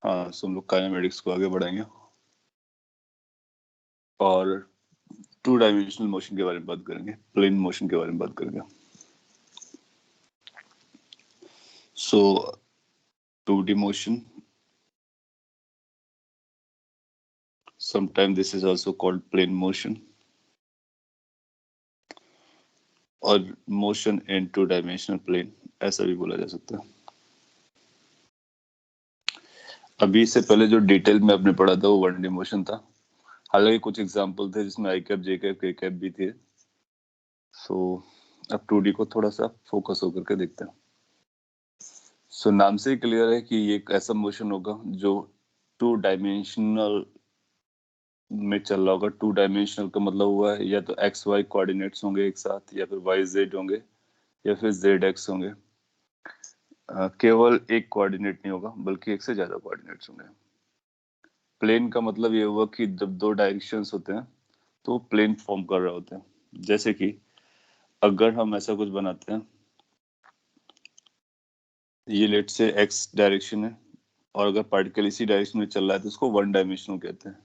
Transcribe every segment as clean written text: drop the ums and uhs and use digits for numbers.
हाँ, सो हम लोग काइनेमेटिक्स को आगे बढ़ाएंगे और 2 डायमेंशनल मोशन के बारे में बात करेंगे, प्लेन मोशन के बारे में बात करेंगे। सो 2D motion, sometimes this is also called plane motion और motion in 2 dimensional plane ऐसा भी बोला जा सकता है। अभी इससे पहले जो डिटेल में आपने पढ़ा था वो 1D मोशन था, हालांकि कुछ एग्जांपल थे जिसमें आई कैप, जे कैप, के कैप भी थे। सो अब 2D को थोड़ा सा फोकस होकर के देखते हैं। सो नाम से ही क्लियर है कि ये एक ऐसा मोशन होगा जो 2 डायमेंशनल में चल रहा होगा। 2 डायमेंशनल का मतलब हुआ है या तो एक्स वाई कोऑर्डिनेट्स होंगे एक साथ, या फिर वाई जेड होंगे, या फिर जेड एक्स होंगे। केवल एक कोऑर्डिनेट नहीं होगा बल्कि एक से ज्यादा कोऑर्डिनेट्स होंगे। प्लेन का मतलब ये हुआ कि जब 2 डायरेक्शंस होते हैं तो प्लेन फॉर्म कर रहे होते हैं। जैसे कि अगर हम ऐसा कुछ बनाते हैं, ये लेट से एक्स डायरेक्शन है और अगर पार्टिकल इसी डायरेक्शन में चल रहा है तो उसको 1 डायमेंशनल कहते हैं।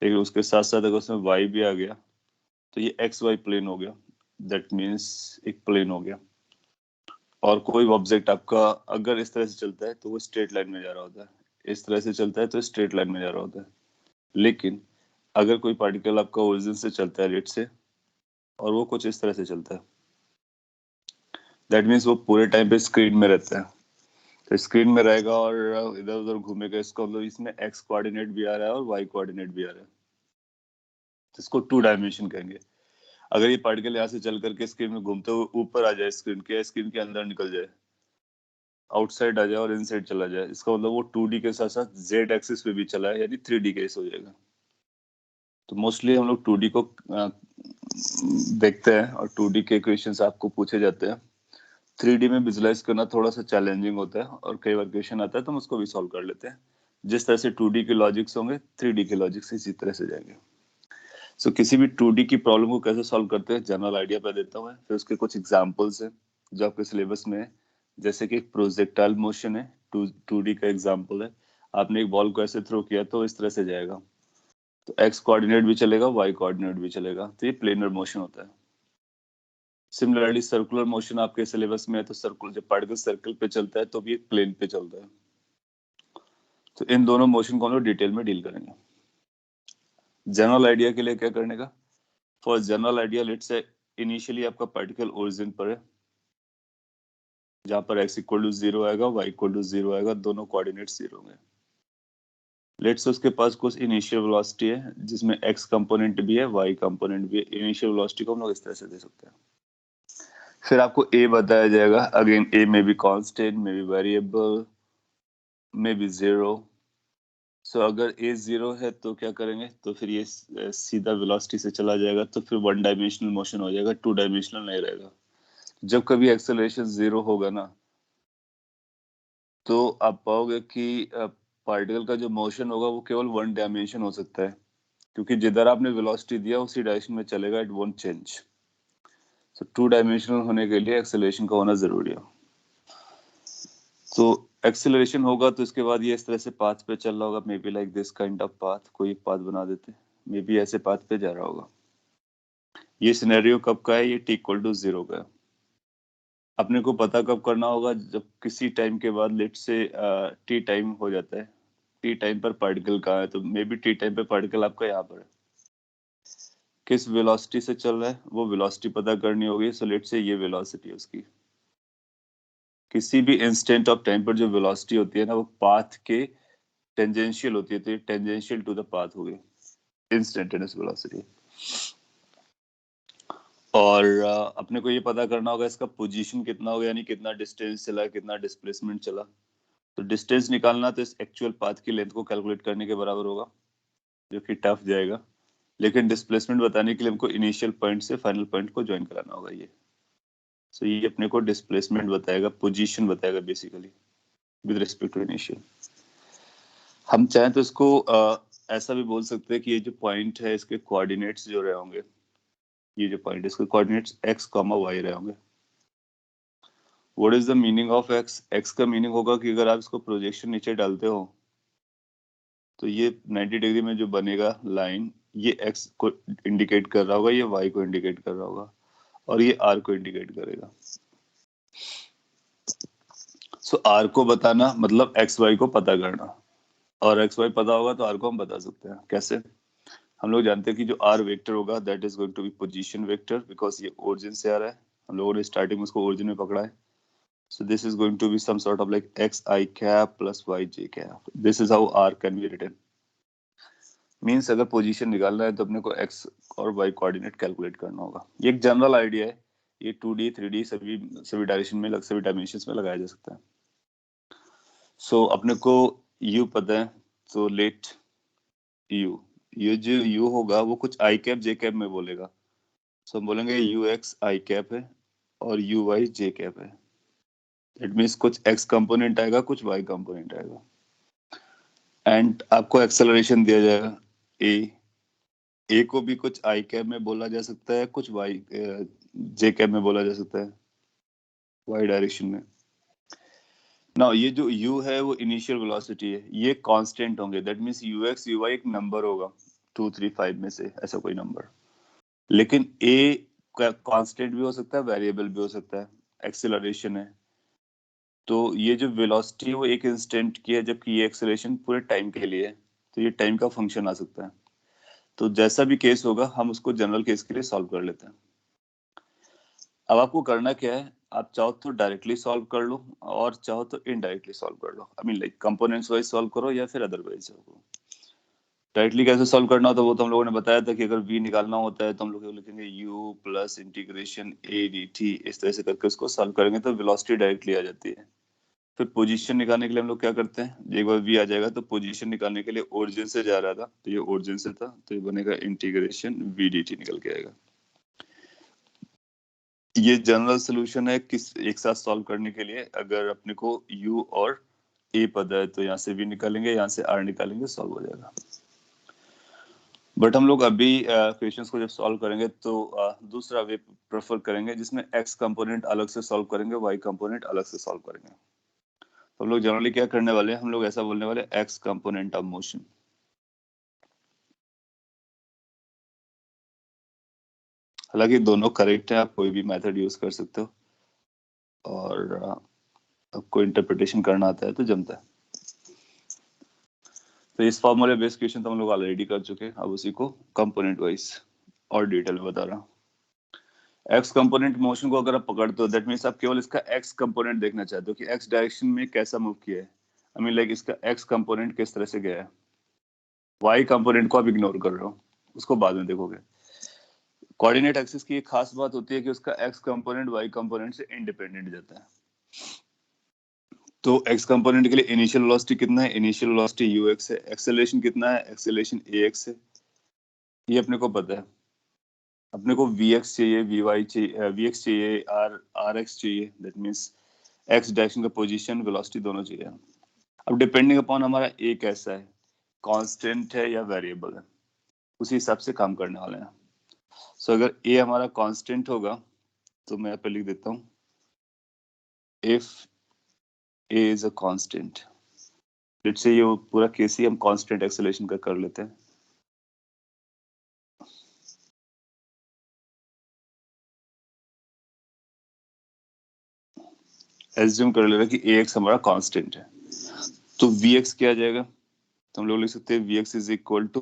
लेकिन उसके साथ साथ अगर उसमें वाई भी आ गया तो ये एक्स वाई प्लेन हो गया, दैट मीन्स एक प्लेन हो गया। और कोई ऑब्जेक्ट आपका अगर इस तरह से चलता है तो वो स्ट्रेट लाइन में जा रहा होता है, इस तरह से चलता है तो स्ट्रेट लाइन में जा रहा होता है। लेकिन अगर कोई पार्टिकल आपका ओरिजिन से चलता है रेट से और वो कुछ इस तरह से चलता है, दैट मीन्स वो पूरे टाइम पे स्क्रीन में रहता है। तो स्क्रीन में रहेगा और इधर उधर घूमेगा, इसका मतलब इसमें एक्स कोऑर्डिनेट भी आ रहा है और वाई कोऑर्डिनेट भी आ रहा है, जिसको 2 डायमेंशन कहेंगे। अगर ये पार्टिकल यहाँ से चल करके स्क्रीन में घूमते हुए ऊपर आ जाए, स्क्रीन के अंदर निकल जाए, आउटसाइड आ जाए और इनसाइड चला जाए, इसका मतलब वो 2D के साथ साथ जेड एक्सिस पे भी चला है, यानी 3D केस हो जाएगा। तो मोस्टली हम लोग 2D को देखते हैं और 2D के क्वेश्चंस आपको पूछे जाते हैं। 3D में विजुलाइज करना थोड़ा सा चैलेंजिंग होता है और कई बार क्वेश्चन आता है तो हम उसको भी सॉल्व कर लेते हैं। जिस तरह से 2D के लॉजिक्स होंगे, 3D के लॉजिक्स इसी तरह से जाएंगे। सो किसी भी 2D की प्रॉब्लम को कैसे सॉल्व करते हैं जनरल आइडिया पे देता हूँ, फिर उसके कुछ एग्जांपल्स हैं जो आपके सिलेबस में है। जैसे कि प्रोजेक्टाइल मोशन है, 2D का एग्जांपल है। आपने एक बॉल को ऐसे थ्रो किया तो इस तरह से जाएगा, तो एक्स कोऑर्डिनेट भी चलेगा, वाई कोऑर्डिनेट भी चलेगा, तो ये प्लेनर मोशन होता है। सिमिलरली सर्कुलर मोशन आपके सिलेबस में है, तो सर्कुलर जब पार्टिकल सर्कल पे चलता है तो भी एक प्लेन पे चलता है। तो इन दोनों मोशन को हम लोग डिटेल में डील करेंगे। जनरल आइडिया के लिए क्या करने का, for general idea let's say initially आपका पार्टिकल ओरिजिन पर है, जहां पर x इक्वल टू 0 आएगा, y इक्वल टू 0 आएगा, दोनों कोऑर्डिनेट्स 0 होंगे। लेट्स से उसके पास कुछ इनिशियल वेलोसिटी है जिसमें x कंपोनेंट भी है, y कंपोनेंट भी है। इनिशियल वेलोसिटी को हम लोग इस तरह से दे सकते हैं। फिर आपको a बताया जाएगा, अगेन a में भी कांस्टेंट, में भी वेरिएबल, में भी 0। सो अगर a 0 है तो क्या करेंगे, तो फिर ये सीधा वेलोसिटी से चला जाएगा, तो फिर 1 डायमेंशनल मोशन हो जाएगा, 2 डायमेंशनल नहीं रहेगा। जब कभी एक्सेलरेशन 0 होगा ना, तो आप पाओगे कि पार्टिकल का जो मोशन होगा वो केवल 1 डायमेंशन हो सकता है, क्योंकि जिधर आपने वेलोसिटी दिया उसी डायरेक्शन में चलेगा, it won't change. So 2 dimensional होने के लिए एक्सेलरेशन का होना जरूरी है। तो एक्सेलरेशन होगा तो इसके बाद ये इस तरह से पाथ पे चल रहा होगा, may be like this kind of path, कोई एक पाथ बना देते हैं, मे बी ऐसे पाथ पे जा रहा होगा। ये सिनेरियो कब का है, ये t इक्वल टू 0 का है। अपने को पता कब करना होगा, जब किसी टाइम के बाद लेट से टी टाइम हो जाता है। टी टाइम पर पार्टिकल कहाँ है, तो मे बी टी टाइम पे पार्टिकल आपका यहाँ पर है। किस वेलोसिटी से चल रहा है वो वेलोसिटी पता करनी होगी। सो लेट से ये वेलोसिटी है उसकी। किसी भी इंस्टेंट ऑफ टाइम पर जो वेलोसिटी होती है ना, वो पाथ के टेंजेंशियल होती है, तो ये टेंजेंशियल टू द पाथ हो गई इंस्टेंटेनियस वेलोसिटी। और अपने को ये पता करना होगा इसका पोजीशन कितना होगा, यानी कितना डिस्टेंस चला, कितना डिस्प्लेसमेंट चला। तो डिस्टेंस निकालना तो इस एक्चुअल पाथ की लेंथ को कैलकुलेट करने के बराबर होगा, जो कि टफ जाएगा। लेकिन डिस्प्लेसमेंट बताने के लिए हमको इनिशियल पॉइंट से फाइनल पॉइंट को ज्वाइन कराना होगा ये। सो ये अपने को डिस्प्लेसमेंट बताएगा, पोजीशन बताएगा basically with respect to initial. हम चाहें तो इसको ऐसा भी बोल सकते हैं कि ये जो पॉइंट है इसके कोऑर्डिनेट्स जो रहे होंगे, ये जो पॉइंट इसके कोऑर्डिनेट्स x, y रहे होंगे। What is the meaning of x? x का मीनिंग होगा कि अगर आप इसको प्रोजेक्शन नीचे डालते हो तो ये 90 डिग्री में जो बनेगा लाइन, ये x को इंडिकेट कर रहा होगा, ये y को इंडिकेट कर रहा होगा, और ये r को इंडिकेट करेगा। सो r को बताना मतलब x y को पता करना, और x y पता होगा तो r को हम बता सकते हैं। कैसे? हम लोग जानते हैं कि जो r वेक्टर होगा that is going to be position vector, because ये ओरिजिन से आ रहा है, हम लोगों ने स्टार्टिंग में उसको ओरिजिन में पकड़ा है। So this is going to be some sort of like xi cap plus yj cap. This is how r can be written. Means अगर पोजीशन निकालना है तो अपने को x और y कोऑर्डिनेट कैलकुलेट करना होगा। ये एक जनरल आइडिया है, ये 2D 3D सभी डायरेक्शन में सभी डायमेंशंस में लगाया जा सकता है। सो अपने को u पता है, तो लेट u, ये जो u होगा वो कुछ i कैप j कैप में बोलेगा। सो हम बोलेंगे ux i कैप है और uy j कैप है। इट मीन्स कुछ x कंपोनेंट आएगा, कुछ y कंपोनेंट आएगा, एंड आपको एक्सेलरेशन दिया जाएगा ए को भी कुछ आई कैप में बोला जा सकता है, कुछ वाई जे कैप में बोला जा सकता है, वाई डायरेक्शन में। ना ये जो u है वो इनिशियल वेलोसिटी है, ये कांस्टेंट होंगे, दैट मींस ux uy एक नंबर होगा 2 3 5 में से ऐसा कोई नंबर। लेकिन a कांस्टेंट भी हो सकता है, वेरिएबल भी हो सकता है, एक्सेलरेशन है। तो ये जो वेलोसिटी है वो एक इंस्टेंट की है, जबकि ये एक्सेलरेशन पूरे टाइम के लिए है, तो ये टाइम का फंक्शन आ सकता है। तो जैसा भी केस होगा हम उसको जनरल केस के लिए सॉल्व कर लेते हैं। अब आपको करना क्या है, आप चाहो तो डायरेक्टली सॉल्व कर लो और चाहो तो इनडायरेक्टली सॉल्व कर लो। I mean like components wise solve करो या फिर अदरवाइज सॉल्व करो। डायरेक्टली कैसे सॉल्व करना होता है वो तो हम लोगों ने बताया था कि अगर v निकालना होता है तो हम लोग लिखेंगे u plus integration a dt, इस तरह से करके उसको सॉल्व करेंगे तो वेलोसिटी डायरेक्टली आ जाती है। फिर पोजीशन निकालने के लिए हम लोग क्या करते हैं, एक बार v आ जाएगा तो पोजीशन निकालने के लिए ओरिजिन से जा रहा था तो ये ओरिजिन से था, तो ये बनेगा इंटीग्रेशन v dt निकल के आएगा। ये जनरल सोल्यूशन है किस एक साथ सॉल्व करने के लिए। अगर अपने को u और a पता है तो यहाँ से v निकालेंगे, यहाँ से r निकालेंगे, सॉल्व हो जाएगा। बट हम लोग अभी क्वेश्चंस को जब सॉल्व करेंगे तो दूसरा वे प्रेफर करेंगे जिसमें x कंपोनेंट अलग से सॉल्व करेंगे, y कंपोनेंट अलग से सॉल्व करेंगे। तो हम लोग जनरली क्या करने वाले हैं, हम लोग ऐसा बोलने वाले x कंपोनेंट ऑफ मोशन। हालांकि दोनों करेक्ट है, आप कोई भी मेथड यूज कर सकते हो, और आपको इंटरप्रिटेशन करना आता है तो जमता है। तो इस फॉर्मूले बेस्ड क्वेश्चन तो हम लोग ऑलरेडी कर चुके हैं, अब उसी को कंपोनेंट वाइज और डिटेल में बता रहा हूँ। एक्स कंपोनेंट मोशन को अगर आप पकड़ते हो दैट मींस आप केवल इसका एक्स कंपोनेंट देखना चाहते हो कि एक्स डायरेक्शन में कैसा मूव किया है। आई मीन लाइक इसका एक्स कंपोनेंट किस तरह से गया है। वाई कंपोनेंट को आप इग्नोर कर रहे हो, उसको बाद में देखोगे। कोऑर्डिनेट एक्सिस की एक खास बात होती है कि उसका एक्स कंपोनेंट वाई कंपोनेंट से इंडिपेंडेंट जाता है। तो एक्स कंपोनेंट के लिए इनिशियल वेलोसिटी कितना है, इनिशियल वेलोसिटी ux है। एक्सेलरेशन कितना है, एक्सेलरेशन ax है, ये अपने को पता है। अपने को vx चाहिए, vy चाहिए, vx चाहिए, rx चाहिए, दैट मींस एक्स डायरेक्शन का पोजीशन वेलोसिटी दोनों चाहिए। अब डिपेंडिंग अपॉन हमारा a कैसा है, कांस्टेंट है या वेरिएबल है, उसी हिसाब से काम करने वाले हैं। सो अगर a हमारा कांस्टेंट होगा तो मैं यहाँ पे लिख देता हूँ, if a is a constant, let's say ये पूरा केस ही हम कांस्टेंट एक्सेलरेशन का कर लेते हैं। एज्यूम कर ले रहा कि ax हमारा कांस्टेंट है, तो vx क्या आ जाएगा, तो हम लोग लिख सकते हैं vx is equal to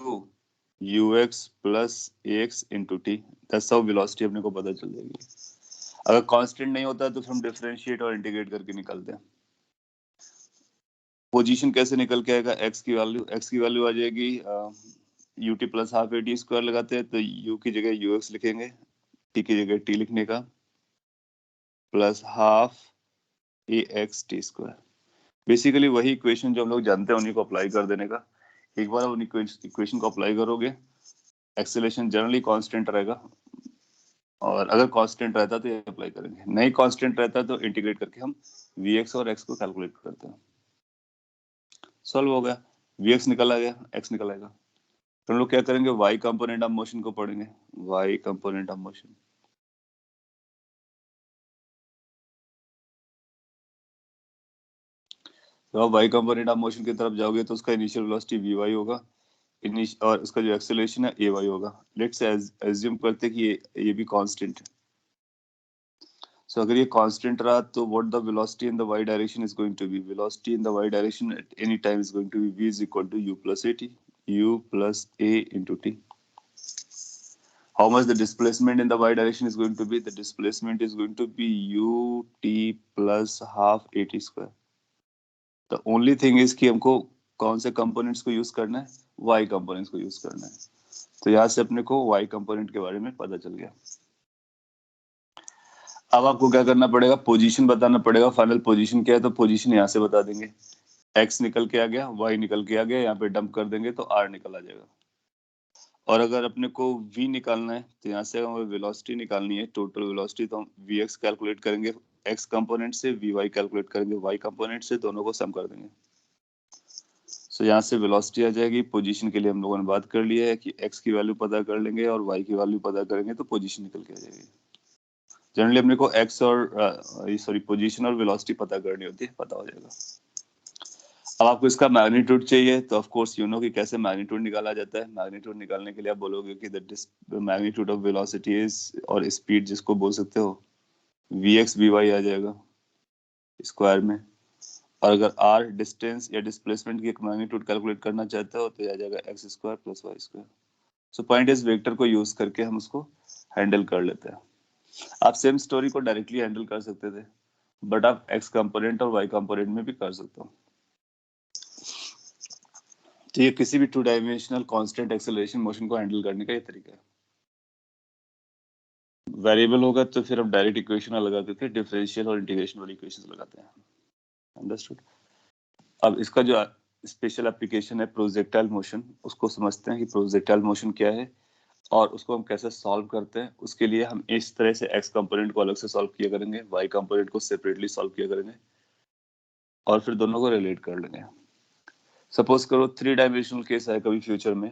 ux plus ax into t. That's how velocity अपने को पता चल जाएगी। अगर कांस्टेंट नहीं होता तो फिर हम डिफरेंशिएट और इंटीग्रेट करके निकालते हैं। पोजीशन कैसे निकल के आएगा, x की वैल्यू आ जाएगी ut plus half A T square लगाते हैं तो u की जगह ux लिखेंगे, t की जगह t लिखने का, प्लस हाफ ए एक्स टी स्क्वायर। बेसिकली वही इक्वेशन जो हम लोग जानते हैं उन्हीं को अप्लाई कर देने का। एक बार उन इक्वेशन को अप्लाई करोगे, एक्सेलरेशन जनरली कांस्टेंट रहेगा, और अगर कांस्टेंट रहता तो ये अप्लाई करेंगे, नहीं कांस्टेंट रहता तो इंटीग्रेट करके हम vx और x को कैलकुलेट करते हैं। सॉल्व हो गया, vx निकल आ गया, x निकल आएगा। तो हम लोग क्या करेंगे, y कंपोनेंट ऑफ मोशन को पढ़ेंगे, y कंपोनेंट ऑफ मोशन। तो आप y कंपोनेंट ऑफ मोशन की तरफ जाओगे तो उसका इनिशियल वेलोसिटी vy होगा, और उसका जो एक्सेलरेशन है ay होगा। लेट्स एज्यूम करते हैं कि ये भी कांस्टेंट है। सो अगर ये कांस्टेंट रहा तो what the velocity in the y direction is going to be, velocity in the y direction at any time is going to be v is equal to u plus at, u plus a into t। How much the displacement in the y direction is going to be? The displacement is going to be ut plus half at square। The only thing is कि हमको कौन से components को use करना है, y components को use करना है। तो यहाँ से अपने को y कंपोनेंट के बारे में पता चल गया। अब आपको क्या करना पड़ेगा, पोजीशन बताना पड़ेगा। फाइनल पोजीशन क्या है, तो पोजीशन यहाँ से बता देंगे। x निकल के आ गया, y निकल के आ गया, यहाँ पे डंप कर देंगे तो r निकल आ जाएगा। और अगर अपने को v निकालना है तो यहाँ से हमें वेलोसिटी निकालनी है, टोटल वेलोसिटी, तो हम vx कैलकुलेट करेंगे x कंपोनेंट से, vy कैलकुलेट करेंगे y कंपोनेंट से, दोनों को सम कर देंगे। सो यहाँ से वेलोसिटी आ जाएगी। पोजीशन के लिए हम लोगों ने बात कर लिया है कि x की वैल्यू पता कर लेंगे और y की वैल्यू पता करेंगे तो पोजीशन निकल के आ जाएगी। जनरली अपने को x और पोजीशन और वेलोसिटी पता करनी होती है, पता हो जाएगा। अब आपको इसका मैग्नीट्यूड चाहिए तो ऑफ कोर्स यू नो कि कैसे मैग्नीट्यूड निकाला जाता है। मैग्नीट्यूड निकालने के लिए आप बोलोगे कि the magnitude of velocity is, और स्पीड जिसको बोल सकते हो, vx vy आ जाएगा स्क्वायर में। और अगर r डिस्टेंस या डिस्प्लेसमेंट की एक मैग्नीट्यूड कैलकुलेट करना चाहते हो तो आ जाएगा x square plus y square. So point is vector को यूज करके हम उसको हैंडल कर लेते हैं। आप सेम स्टोरी को डायरेक्टली हैंडल कर सकते थे, बट आप x कंपोनेंट और y कंपोनेंट में भी कर सकते हो। तो ये किसी भी two dimensional constant acceleration motion को हैंडल करने का ये तरीका है। वेरिएबल होगा तो फिर हम डायरेक्ट इक्वेशन लगाते थे, डिफरेंशियल और इंटीग्रेशन वाली इक्वेशंस लगाते हैं। अंडरस्टूड। अब इसका जो स्पेशल एप्लीकेशन है प्रोजेक्टाइल मोशन, उसको समझते हैं कि प्रोजेक्टाइल मोशन क्या है और उसको हम कैसे सॉल्व करते हैं। उसके लिए हम इस तरह से x कंपोनेंट को अलग से सॉल्व किया करेंगे, y कंपोनेंट को सेपरेटली सॉल्व किया करेंगे और फिर दोनों को रिलेट कर लेंगे। सपोज करो 3 डायमेंशनल केस है कभी फ्यूचर में,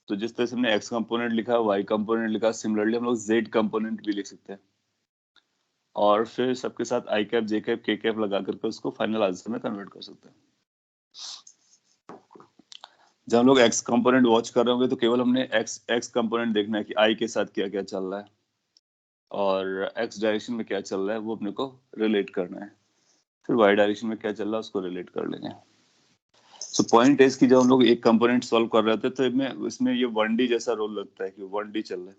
तो जिस तरह से हमने x कंपोनेंट लिखा, y कंपोनेंट लिखा, सिमिलरली हम लोग z कंपोनेंट भी लिख सकते हैं और फिर सबके साथ i cap, j cap, k cap लगा करके उसको फाइनल आंसर में कन्वर्ट कर सकते हैं। जब हम लोग x कंपोनेंट वॉच कर रहे होंगे तो केवल हमने x कंपोनेंट देखना है कि i के साथ क्या क्या चल रहा है और x डायरेक्शन में क्या चल रहा है वो अपने को रिलेट करना है। फिर y डायरेक्शन में क्या चल रहा है उसको रिलेट कर लेंगे। सो पॉइंट इज कि जब हम लोग एक कंपोनेंट सॉल्व कर रहे थे तो इसमें ये 1D जैसा रोल लगता है कि 1D चल रहा है।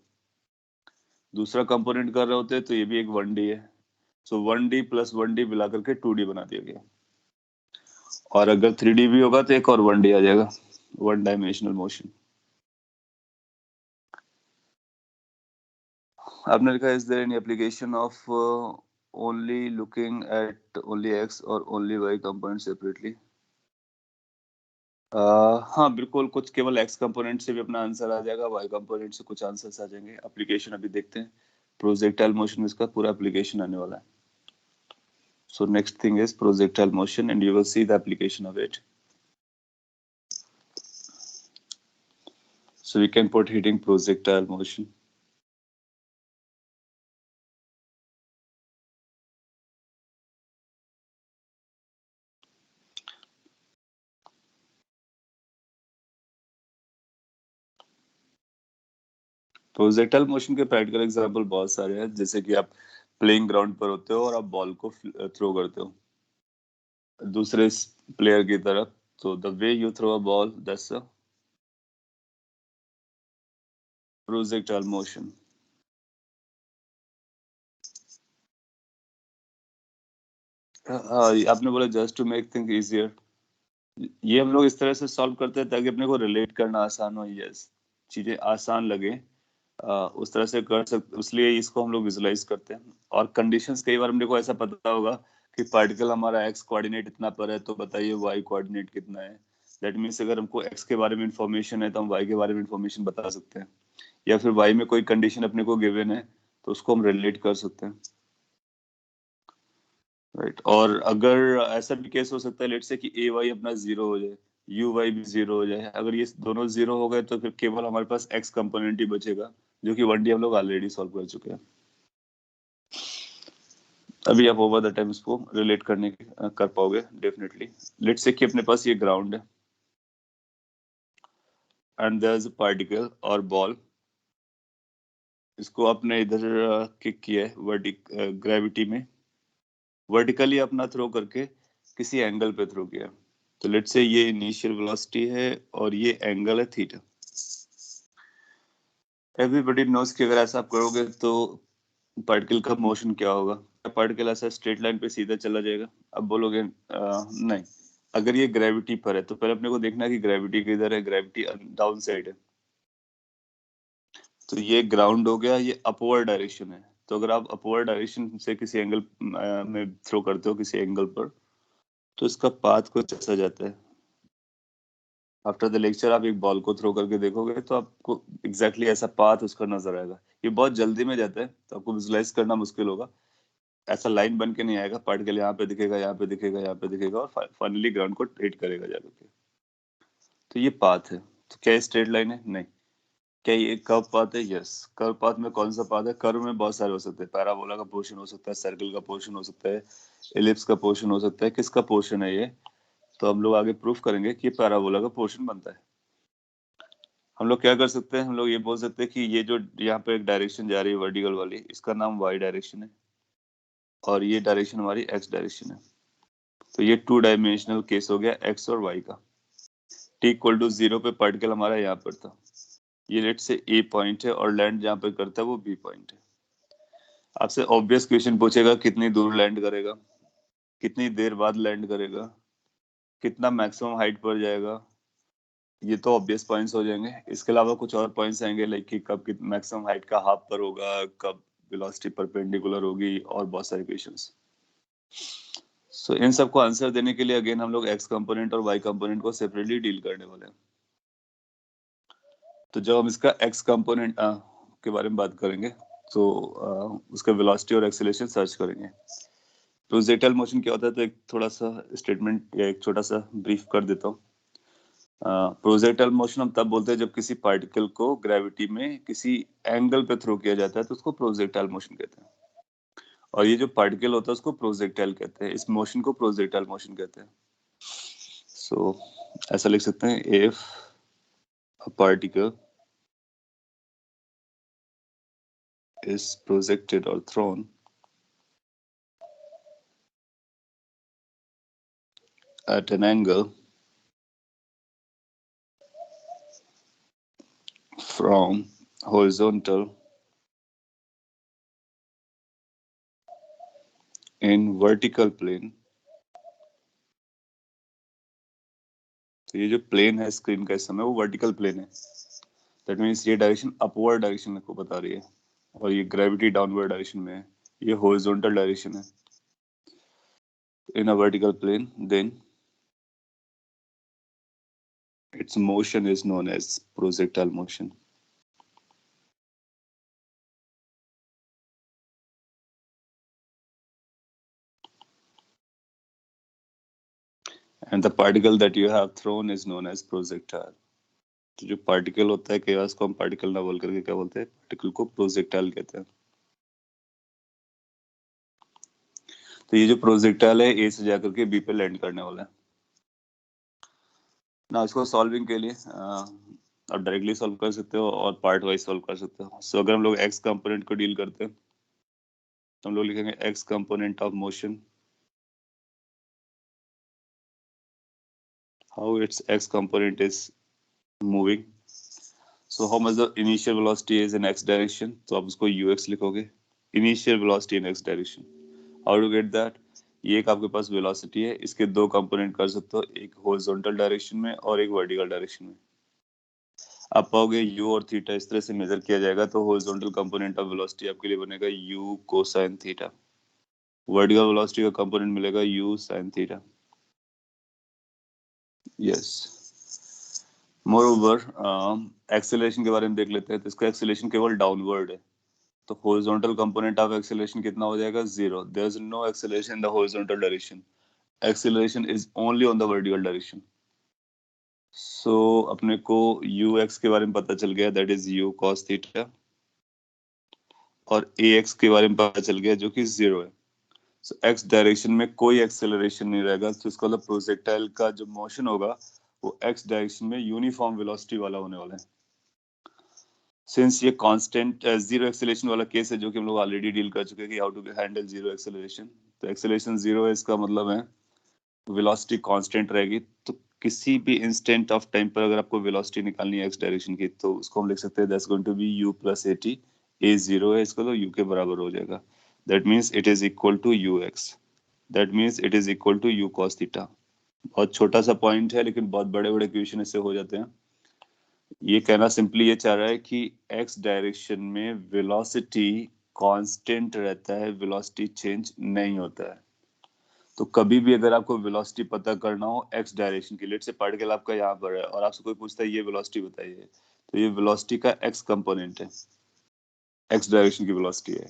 दूसरा कंपोनेंट कर रहे होते हैं तो ये भी एक 1D है। सो 1D प्लस 1D मिला करके 2D बना दिया गया। और अगर 3D भी होगा तो एक और 1D आ जाएगा, 1 डायमेंशनल मोशन। आपने लिखा is there any application of only looking at only x और ओनली y कंपोनेंट सेपरेटली। हाँ बिल्कुल, कुछ केवल x कंपोनेंट से भी अपना आंसर आ जाएगा, y कंपोनेंट से कुछ आंसर्स आ जाएंगे। एप्लीकेशन अभी देखते हैं। प्रोजेक्टाइल मोशन में इसका पूरा एप्लीकेशन आने वाला है। So next thing is projectile motion and you will see the application of it. So we can put heating projectile motion. Projectile motion के प्रैक्टिकल एग्जांपल बहुत सारे हैं, जैसे कि आप प्लेइंग ग्राउंड पर होते हो और आप बॉल को थ्रो करते हो दूसरे प्लेयर की तरफ, तो the way you throw a ball that's a projectile motion. आपने बोला just to make thing easier, ये हम लोग इस तरह से सॉल्व करते हैं ताकि अपने को रिलेट करना आसान हो। यस, चीजें आसान लगे, उस तरह से कर सकते, इसलिए इसको हम लोग विजुलाइज करते हैं। और कंडीशंस कई बार हमने को ऐसा पता होगा कि पार्टिकल हमारा एक्स कोऑर्डिनेट इतना पर है, तो बताइए वाई कोऑर्डिनेट कितना है। दैट मीन्स अगर हमको एक्स के बारे में इंफॉर्मेशन है तो हम वाई के बारे में इंफॉर्मेशन बता सकते हैं, या फिर वाई में कोई कंडीशन अपने को गिवन है तो उसको हम रिलेट कर सकते हैं, राइट। और अगर ऐसा भी केस हो सकता है लेट से कि ए वाई अपना जीरो हो जाए, यू वाई भी जीरो हो जाए। अगर ये दोनों जीरो हो गए तो फिर केवल हमारे पास एक्स कंपोनेंट ही बचेगा, जो कि 1D हम लोग ऑलरेडी सॉल्व कर चुके हैं। अभी आप ओवर द टाइम इसको रिलेट कर पाओगे डेफिनेटली। लेट्स से कि अपने पास ये ग्राउंड है and there is a particle और बॉल, इसको आपने इधर किक किया है ग्रेविटी में, वर्टिकली अपना थ्रो करके किसी एंगल पे थ्रो किया। तो लेट्स से ये इनिशियल वेलोसिटी है और ये एंगल है थीटा। एवरीबॉडी नोस कि अगर ऐसा आप करोगे तो पार्टिकल का मोशन क्या होगा। पार्टिकल ऐसा स्ट्रेट लाइन पे सीधा चला जाएगा। अब बोलोगे नहीं, अगर ये ग्रेविटी पर है तो पहले अपने को देखना है कि ग्रेविटी किधर है। ग्रेविटी डाउन साइड है, तो ये ग्राउंड हो गया, ये अपवर्ड डायरेक्शन है। तो अगर आप अपवर्ड डायरेक्शन से किसी एंगल में थ्रो करते हो किसी एंगल पर, तो इसका पाथ कुछ ऐसा जाता है। आफ्टर द लेक्चर आप एक बॉल को थ्रो करके देखोगे तो आपको एग्जैक्टली ऐसा पाथ उसका नजर आएगा। ये बहुत जल्दी में जाता है तो आपको विजुलाइज करना मुश्किल होगा। ऐसा लाइन बन के नहीं आएगा, पार्टिकल यहाँ पे दिखेगा, यहाँ पे दिखेगा, यहाँ पे दिखेगा और फाइनली ग्राउंड को हिट करेगा जाकर के। तो ये पाथ है। तो क्या स्ट्रेट लाइन है? नहीं। क्या ये कर्व पाथ है? यस। कर्व पाथ में कौन सा पाथ है? कर्व में बहुत सारे हो सकते हैं। पैराबोला का पोर्शन हो सकता है, सर्कल का पोर्शन हो सकता है, एलिप्स का पोर्शन हो सकता है। किसका पोर्शन है ये? तो हम लोग आगे प्रूफ करेंगे कि पैराबोला का पोर्शन बनता है। हम लोग क्या कर सकते हैं, हम लोग ये बोल सकते हैं कि ये जो यहाँ पे एक डायरेक्शन जा रही है वर्टिकल वाली, इसका नाम वाई डायरेक्शन है और ये डायरेक्शन हमारी एक्स डायरेक्शन है। तो ये 2 डायमेंशनल केस हो गया एक्स और वाई का। टी इक्वल टू 0 पे पार्टिकल हमारा यहाँ पर था। ये लेट से ए पॉइंट है और लैंड जहाँ पे करता है वो बी पॉइंट है। आपसे ऑब्वियस क्वेश्चन पूछेगा कितनी दूर लैंड करेगा, कितनी देर बाद लैंड करेगा, कितना मैक्सिमम हाइट पर जाएगा। ये तो ऑब्वियस पॉइंट्स हो जाएंगे। इसके अलावा कुछ और पॉइंट्स आएंगे लाइक कि कब मैक्सिमम हाइट का हाफ पर होगा, कब वेलोसिटी परपेंडिकुलर होगी और बहुत सारे क्वेश्चंस। सो इन सबको आंसर देने के लिए अगेन हम लोग एक्स कंपोनेंट और वाई कंपोनेंट को सेपरेटली डील करने वाले हैं। तो जब हम इसका एक्स कंपोनेंट के बारे में बात करेंगे तो उसका वेलोसिटी और एक्सेलरेशन सर्च करेंगे। प्रोजेक्टाइल मोशन क्या होता है, तो एक थोड़ा सा स्टेटमेंट या एक छोटा सा ब्रीफ कर देता हूँ। प्रोजेक्टाइल मोशन हम तब बोलते हैं जब किसी पार्टिकल को ग्रेविटी में किसी एंगल पे थ्रो किया जाता है तो उसको प्रोजेक्टाइल मोशन कहते हैं। और ये जो पार्टिकल होता है उसको प्रोजेक्टाइल कहते हैं, इस मोशन को प्रोजेक्टाइल मोशन कहते हैं। सो ऐसा लिख सकते हैं, if a particle is projected or thrown at an angle from horizontal in vertical plane। तो ये जो प्लेन है स्क्रीन का इस समय वो वर्टिकल प्लेन है। दैट मीन्स ये डायरेक्शन अपवर्ड डायरेक्शन को बता रही है और ये ग्रेविटी डाउनवर्ड डायरेक्शन में है। ये हॉरिजॉन्टल डायरेक्शन है in a vertical plane, then its motion is known as projectile motion। and the particle that you have thrown is known as projectile। तो जो पार्टिकल होता है कई बार उसको हम पार्टिकल ना बोल करके क्या बोलते हैं, पार्टिकल को प्रोजेक्टाइल कहते हैं। तो ये जो प्रोजेक्टाइल है ए से जाकर के बी पे लैंड करने वाला है ना। इसको सॉल्विंग के लिए आप डायरेक्टली सॉल्व कर सकते हो और पार्ट वाइज सॉल्व कर सकते हो। सो अगर हम लोग एक्स कंपोनेंट को डील करते हैं तो हम लोग लिखेंगे x component of motion, how its x component is moving. So how much the initial velocity is in x direction, तो आप उसको ux लिखोगे, initial velocity in x direction. How to get that, ये एक आपके पास वेलोसिटी है, इसके दो कंपोनेंट कर सकते हो, एक हॉरिजॉन्टल डायरेक्शन में और एक वर्टिकल डायरेक्शन में। आप पाओगे u और थीटा इस तरह से मेजर किया जाएगा तो हॉरिजॉन्टल कंपोनेंट ऑफ वेलोसिटी आपके लिए बनेगा u cosine theta, vertical velocity का कंपोनेंट मिलेगा u sine theta. Yes. Moreover acceleration के बारे में देख लेते हैं। तो इसका एक्सेलरेशन केवल डाउनवर्ड है, तो हॉरिजॉन्टल कंपोनेंट ऑफ एक्सेलरेशन कितना हो जाएगा? 0। There is no acceleration in the horizontal direction, acceleration is only on the vertical direction. So अपने को ux के बारे में पता चल गया, that is u cos theta, और ax के बारे में पता चल गया जो कि 0 है। सो एक्स डायरेक्शन में कोई एक्सेलरेशन नहीं रहेगा, तो इसका मतलब प्रोजेक्टाइल का जो मोशन होगा वो एक्स डायरेक्शन में यूनिफॉर्म वेलोसिटी वाला होने वाला है। सिंस ये कांस्टेंट जीरो एक्सेलरेशन वाला केस है जो कि हम लोग ऑलरेडी डील कर चुके हैं कि how to handle zero acceleration, तो एक्सेलरेशन जीरो है, इसका मतलब है वेलोसिटी कांस्टेंट रहेगी। तो किसी भी इंस्टेंट ऑफ टाइम पर अगर आपको वेलोसिटी निकालनी है एक्स डायरेक्शन की, तो उसको हम लिख सकते हैं that's going to be u plus at। a zero है, इसका तो u के बराबर हो जाएगा। That means it is equal to ux। That means it is equal to u cos theta. बहुत छोटा सा पॉइंट है लेकिन बहुत बड़े बड़े क्वेश्चन इससे हो जाते हैं। ये कहना सिंपली ये चाह रहा है कि एक्स डायरेक्शन में वेलोसिटी कांस्टेंट रहता है, वेलोसिटी चेंज नहीं होता है। तो कभी भी अगर आपको वेलोसिटी पता करना हो एक्स डायरेक्शन की, लेट से पार्टिकल आपका यहाँ पर है और आपसे कोई पूछता है ये वेलोसिटी बताइए, तो ये वेलोसिटी का एक्स कंपोनेंट है, एक्स डायरेक्शन की वेलोसिटी है,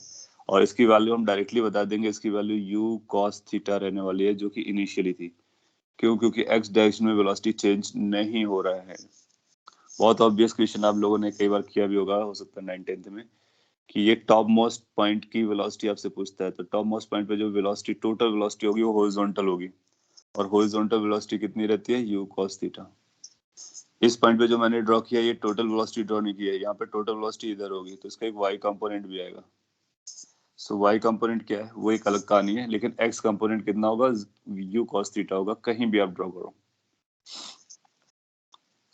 और इसकी वैल्यू हम डायरेक्टली बता देंगे, इसकी वैल्यू u cos थीटा रहने वाली है जो कि इनिशियली थी। क्यों? क्योंकि एक्स डायरेक्शन में वेलोसिटी चेंज नहीं हो रहा है। बहुत ऑब्वियस क्वेश्चन आप लोगों ने कई बार किया भी होगा, हो सकता है 9th-10th में, कि ये टॉप मोस्ट पॉइंट की वेलोसिटी आपसे पूछता है, तो टॉप मोस्ट पॉइंट पे जो वेलोसिटी टोटल वेलोसिटी होगी वो हॉरिजॉन्टल होगी, और हॉरिजॉन्टल वेलोसिटी कितनी रहती है u cos थीटा। इस पॉइंट पे जो मैंने ड्रॉ किया ये टोटल वेलोसिटी ड्रॉ नहीं किया है, यहाँ पे टोटल वेलोसिटी इधर होगी, तो इसका एक y कंपोनेंट भी आएगा। सो y कंपोनेंट क्या है वो एक अलग कहानी है, लेकिन x कंपोनेंट कितना होगा, u cos थीटा होगा, कहीं भी आप ड्रॉ करो।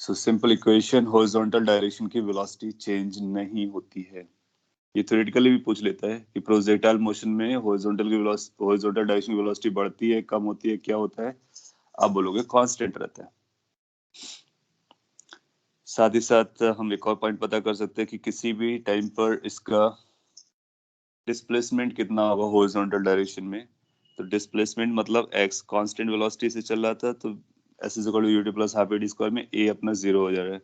So simple equation, horizontal direction की वेलोसिटी चेंज नहीं होती है। ये थ्योरेटिकली भी पूछ लेता है कि प्रोजेक्टाइल मोशन में हॉरिजॉन्टल की वेलोसिटी, हॉरिजॉन्टल डायरेक्शन की वेलोसिटी बढ़ती है, कम होती है, क्या होता है? आप बोलोगे कांस्टेंट रहता है। साथ ही साथ हम एक और पॉइंट पता कर सकते हैं कि किसी भी टाइम पर इसका डिस्प्लेसमेंट कितना होगा हॉरिजॉन्टल डायरेक्शन में। तो डिस्प्लेसमेंट मतलब x कांस्टेंट वेलोसिटी से चल रहा था, तो s is equal to ut plus half ad square में a अपना जीरो हो जा रहा है,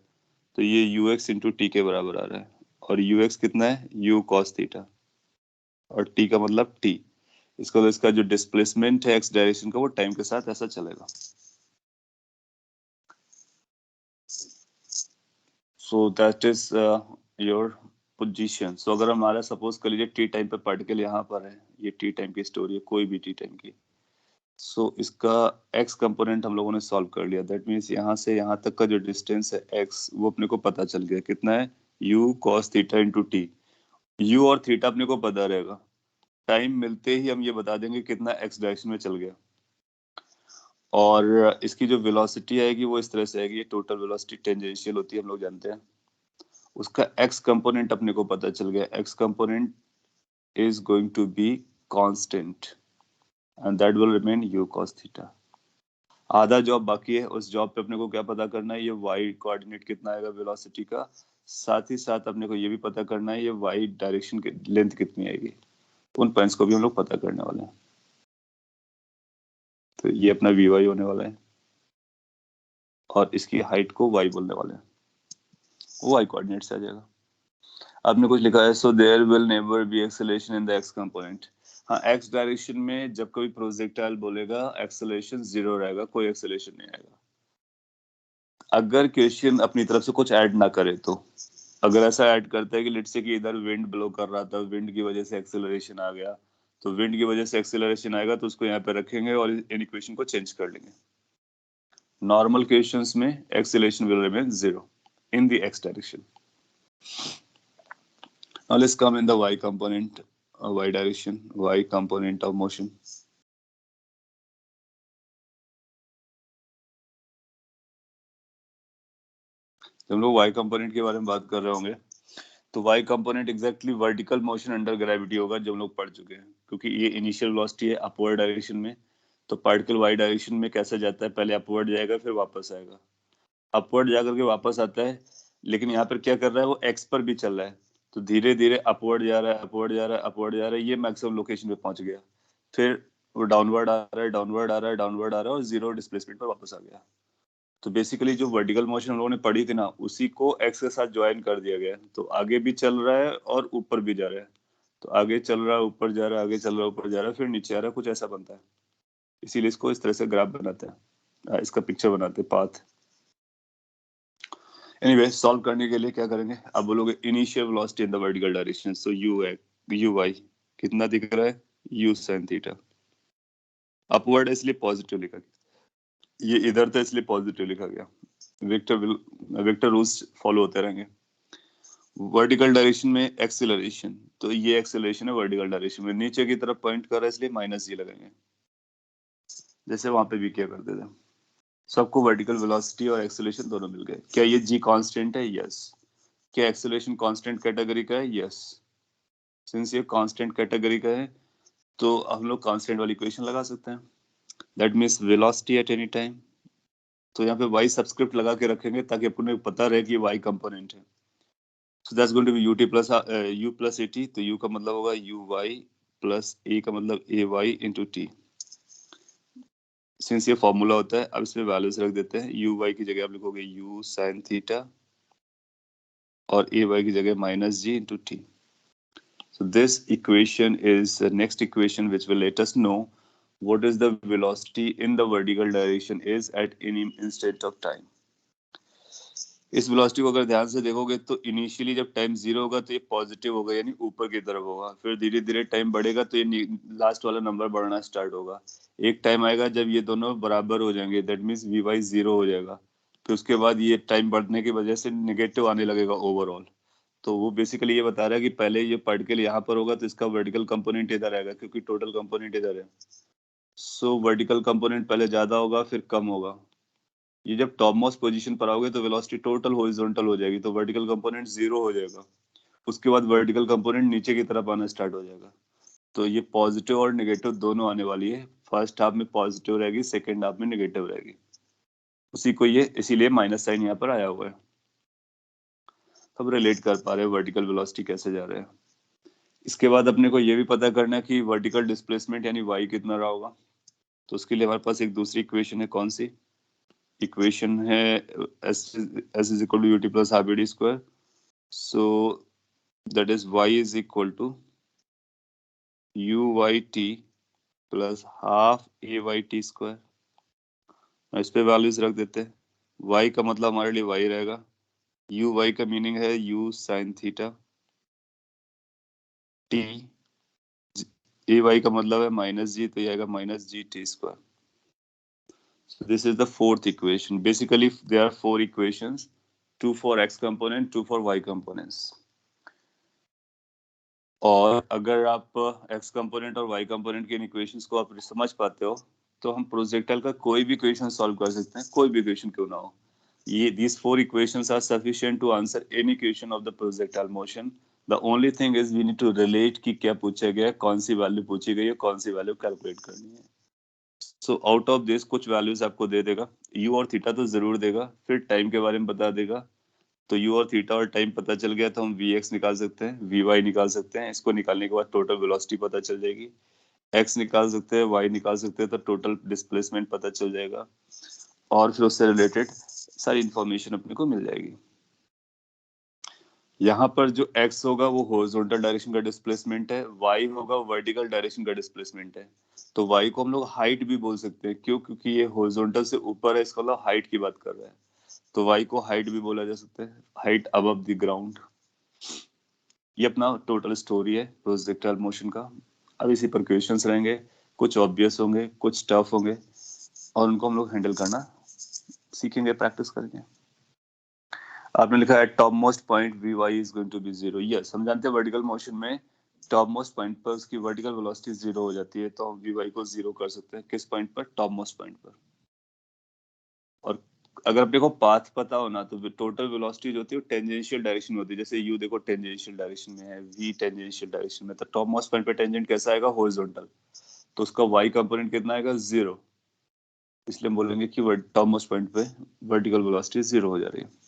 तो ये ux इंटू टी के बराबर आ रहा है, और ux कितना है, u cos थीटा, और t का मतलब t। इसका, तो इसका जो डिस्प्लेसमेंट है x डायरेक्शन का वो टाइम के साथ ऐसा चलेगा। So that is your position. So अगर हमारा सपोज कर लीजिए टी टाइम पे पार्टिकल यहाँ पर है, ये टी टाइम की स्टोरी है, कोई भी टी टाइम की। सो इसका x कंपोनेंट हम लोगों ने सॉल्व कर लिया, दैट मीन्स यहाँ से यहाँ तक का जो डिस्टेंस है x वो अपने को पता चल गया, कितना है, u cos theta into T. u और थीटा अपने को पता रहेगा, टाइम मिलते ही हम ये बता देंगे कितना x डायरेक्शन में चल गया। और इसकी जो वेलोसिटी आएगी वो इस तरह से आएगी, ये टोटल वेलोसिटी टेंजेंशियल होती है, हम लोग जानते हैं। उसका x कंपोनेंट अपने को पता चल गया, x component is going to be constant and that will remain u cos theta। आधा जॉब बाकी है, उस जॉब पे अपने को क्या पता करना है, ये y कोऑर्डिनेट कितना आएगा वेलोसिटी का, साथ ही साथ अपने को ये भी पता करना है ये y डायरेक्शन की लेंथ कितनी आएगी। उन पॉइंट्स को भी हम लोग पता करने वाले हैं। तो ये अपना vy होने वाला है, और इसकी हाइट को y बोलने वाले हैं, वो y कोऑर्डिनेट से आ जाएगा। आपने कुछ लिखा है, so there will never be acceleration in the x component. हाँ, x डायरेक्शन में जब कभी प्रोजेक्टाइल बोलेगा एक्सेलरेशन जीरो रहेगा, कोई एक्सेलरेशन नहीं आएगा, अगर क्वेश्चन अपनी तरफ से कुछ ऐड ना करे तो। अगर ऐसा ऐड करता है कि लेट्स से कि इधर विंड ब्लो कर रहा था, विंड की वजह से एक्सेलरेशन आ गया, तो विंड की वजह से एक्सेलरेशन आएगा तो उसको यहाँ पे रखेंगे और इन इक्वेशन को चेंज कर लेंगे। नॉर्मल क्वेश्चंस में acceleration will remain zero in the x direction. Now let's come in the y component, y direction, y component of motion. जब हम लोग y कंपोनेंट के बारे में बात कर रहे होंगे तो y component exactly vertical motion under gravity होगा, जो हम लोग पढ़ चुके हैं, क्योंकि ये इनिशियल वेलोसिटी है अपवर्ड डायरेक्शन में। तो पार्टिकल y डायरेक्शन में कैसे जाता है, पहले अपवर्ड जाएगा फिर वापस आएगा, अपवर्ड जाकर के वापस आता है, लेकिन यहाँ पर क्या कर रहा है, वो x पर भी चल रहा है, तो धीरे धीरे अपवर्ड जा रहा है, अपवर्ड जा रहा है, अपवर्ड जा रहा है, ये मैक्सिमम लोकेशन पे पहुंच गया, फिर वो डाउनवर्ड आ रहा है, डाउनवर्ड आ रहा है, डाउनवर्ड आ रहा है, और जीरो डिस्प्लेसमेंट पर वापस आ गया। तो बेसिकली जो वर्टिकल मोशन हम लोगों ने पढ़ी थी ना, उसी को x के साथ ज्वाइन कर दिया गया, तो आगे भी चल रहा है और ऊपर भी जा रहा है, तो आगे चल रहा है, ऊपर जा रहा है, आगे चल रहा है, ऊपर जा रहा है, फिर नीचे आ रहा है, कुछ ऐसा बनता है। इसीलिए इसको इस तरह से ग्राफ बनाते हैं, इसका पिक्चर बनाते हैं, पाथ। एनीवे, सॉल्व करने के लिए क्या करेंगे, अब बोलोगे initial velocity in the vertical direction, so you है, यू वाई कितना दिख रहा है, u sin थीटा। अपवर्ड इसलिए पॉजिटिव लिखा गया, ये इधर था इसलिए पॉजिटिव लिखा गया। वेक्टर रूल्स फॉलो होते रहेंगे। वर्टिकल डायरेक्शन में एक्सेलरेशन, तो ये एक्सेलरेशन है वर्टिकल डायरेक्शन में, नीचे की तरफ पॉइंट कर रहा है इसलिए माइनस जी लगाएंगे, जैसे वहां पे भी क्या करते थे। सबको वर्टिकल वेलोसिटी और एक्सेलरेशन दोनों मिल गए। क्या ये जी कांस्टेंट है? यस। क्या एक्सेलरेशन कांस्टेंट कैटेगरी का है? यस। सिंस ये कांस्टेंट कैटेगरी का है तो हम लोग कांस्टेंट वाली इक्वेशन लगा सकते हैं। That means velocity at any time, तो यहाँ पे y सब्सक्रिप्ट लगा के रखेंगे ताकि अपने को पता रहे कि y कंपोनेंट है। So that's going to be ut plus u plus at, तो u का मतलब होगा uy प्लस a का मतलब ay इंटू टी। सिंस ये फॉर्मूला होता है, अब इसमें वैल्यूज रख देते हैं। uy की जगह आप लिखोगे u sin थीटा और ay की जगह minus g into t. So this equation is the next equation which will let us know what is the velocity in the vertical direction is at any instant of time. इस velocity को अगर ध्यान से देखोगे तो initially जब time zero होगा तो ये पॉजिटिव होगा, यानी ऊपर की तरफ होगा। फिर धीरे धीरे टाइम बढ़ेगा तो ये लास्ट वाला नंबर बढ़ना स्टार्ट होगा। एक टाइम आएगा जब ये दोनों बराबर हो जाएंगे, that means v y zero हो जाएगा। फिर उसके बाद ये टाइम बढ़ने की वजह से नेगेटिव आने लगेगा ओवरऑल। तो वो बेसिकली ये बता रहा है कि पहले ये पार्टिकल यहाँ पर होगा तो इसका वर्टिकल कंपोनेंट इधर आएगा क्योंकि टोटल कंपोनेंट इधर है। सो वर्टिकल कंपोनेंट पहले ज्यादा होगा फिर कम होगा। ये जब टॉप मोस्ट पोजीशन पर आओगे तो वेलोसिटी टोटल हॉरिजॉन्टल हो जाएगी, तो वर्टिकल कंपोनेंट जीरो हो जाएगा। उसके बाद वर्टिकल कंपोनेंट नीचे की तरफ आना स्टार्ट हो जाएगा। तो ये पॉजिटिव और नेगेटिव दोनों आने वाली है। फर्स्ट हाफ में पॉजिटिव रहेगी, सेकेंड हाफ में नेगेटिव रहेगी। उसी को ये इसीलिए माइनस साइन यहाँ पर आया हुआ है। सब रिलेट कर पा रहे हैं वर्टिकल वेलोसिटी कैसे जा रहे हैं। इसके बाद अपने को ये भी पता करना है कि वर्टिकल डिस्प्लेसमेंट यानी वाई कितना रहा होगा। तो उसके लिए हमारे पास एक दूसरी इक्वेशन है। कौन सी इक्वेशन है? S is equal to u t plus half b d square. So that is y is equal to u y t plus half a y t square. इस पे वैल्यूज रख देते हैं। वाई का मतलब हमारे लिए वाई रहेगा, यू वाई का मीनिंग है u sine theta, t a y का मतलब है माइनस जी, तो ये आएगा minus g t square. So this is the fourth equation. Basically, there are four equations: two for x component, two for y components. और अगर आप x component और y कंपोनेंट के इन इक्वेशंस को आप समझ पाते हो तो हम प्रोजेक्टाइल का कोई भी इक्वेशन सॉल्व कर सकते हैं, कोई भी इक्वेशन क्यों ना हो। ये these four equations are sufficient to answer any equation of the projectile motion. The only thing is we need to relate कि क्या पूछा गया है, कौन सी वैल्यू पूछी गई है, कौन सी वैल्यू कैलकुलेट करनी है। सो आउट ऑफ दिस कुछ वैल्यूज आपको दे देगा, यू और थीटा तो जरूर देगा, फिर टाइम के बारे में बता देगा। तो यू और थीटा और टाइम पता चल गया तो हम वी एक्स निकाल सकते हैं, वी वाई निकाल सकते हैं। इसको निकालने के बाद टोटल वेलोसिटी पता चल जाएगी। एक्स निकाल सकते हैं, वाई निकाल सकते हैं, तो टोटल डिस्प्लेसमेंट पता चल जाएगा और फिर उससे रिलेटेड सारी इंफॉर्मेशन अपने को मिल जाएगी। यहाँ पर जो x होगा वो हॉरिजॉन्टल डायरेक्शन का डिस्प्लेसमेंट है, y होगा वर्टिकल डायरेक्शन का डिस्प्लेसमेंट है। तो y को हम लोग हाइट भी बोल सकते हैं, क्यों? क्योंकि ये हॉरिजॉन्टल से ऊपर है, इसका मतलब हाइट की बात कर रहा है। तो y को हाइट भी बोला जा सकता है, हाइट अबव द ग्राउंड। ये अपना टोटल स्टोरी है प्रोजेक्टाइल मोशन का। अब इसी पर क्वेश्चंस रहेंगे, कुछ ऑब्वियस होंगे, कुछ टफ होंगे, और उनको हम लोग हैंडल करना सीखेंगे, प्रैक्टिस करेंगे। आपने लिखा है top most point v y is going to be zero. Yes, हम जानते हैं वर्टिकल मोशन में टॉप मोस्ट पॉइंट पर उसकी वर्टिकल वेलोसिटी जीरो हो जाती है, तो हम वी वाई को जीरो कर सकते हैं। किस पॉइंट पर? टॉप मोस्ट पॉइंट पर। और अगर अपने को पाथ पता हो ना तो टोटल वेलोसिटी जो होती है वो टेंजेंशियल डायरेक्शन में होती है। जैसे यू देखो टेंजेंशियल डायरेक्शन में है, वी टेंजेंशियल डायरेक्शन में, तो टॉप मोस्ट पॉइंट पे टेंजेंट कैसा आएगा? हॉरिजॉन्टल। तो उसका वाई कंपोनेंट कितना आएगा? जीरो। इसलिए हम बोलेंगे कि टॉप मोस्ट पॉइंट पे वर्टिकल वेलोसिटी जीरो हो जा रही है।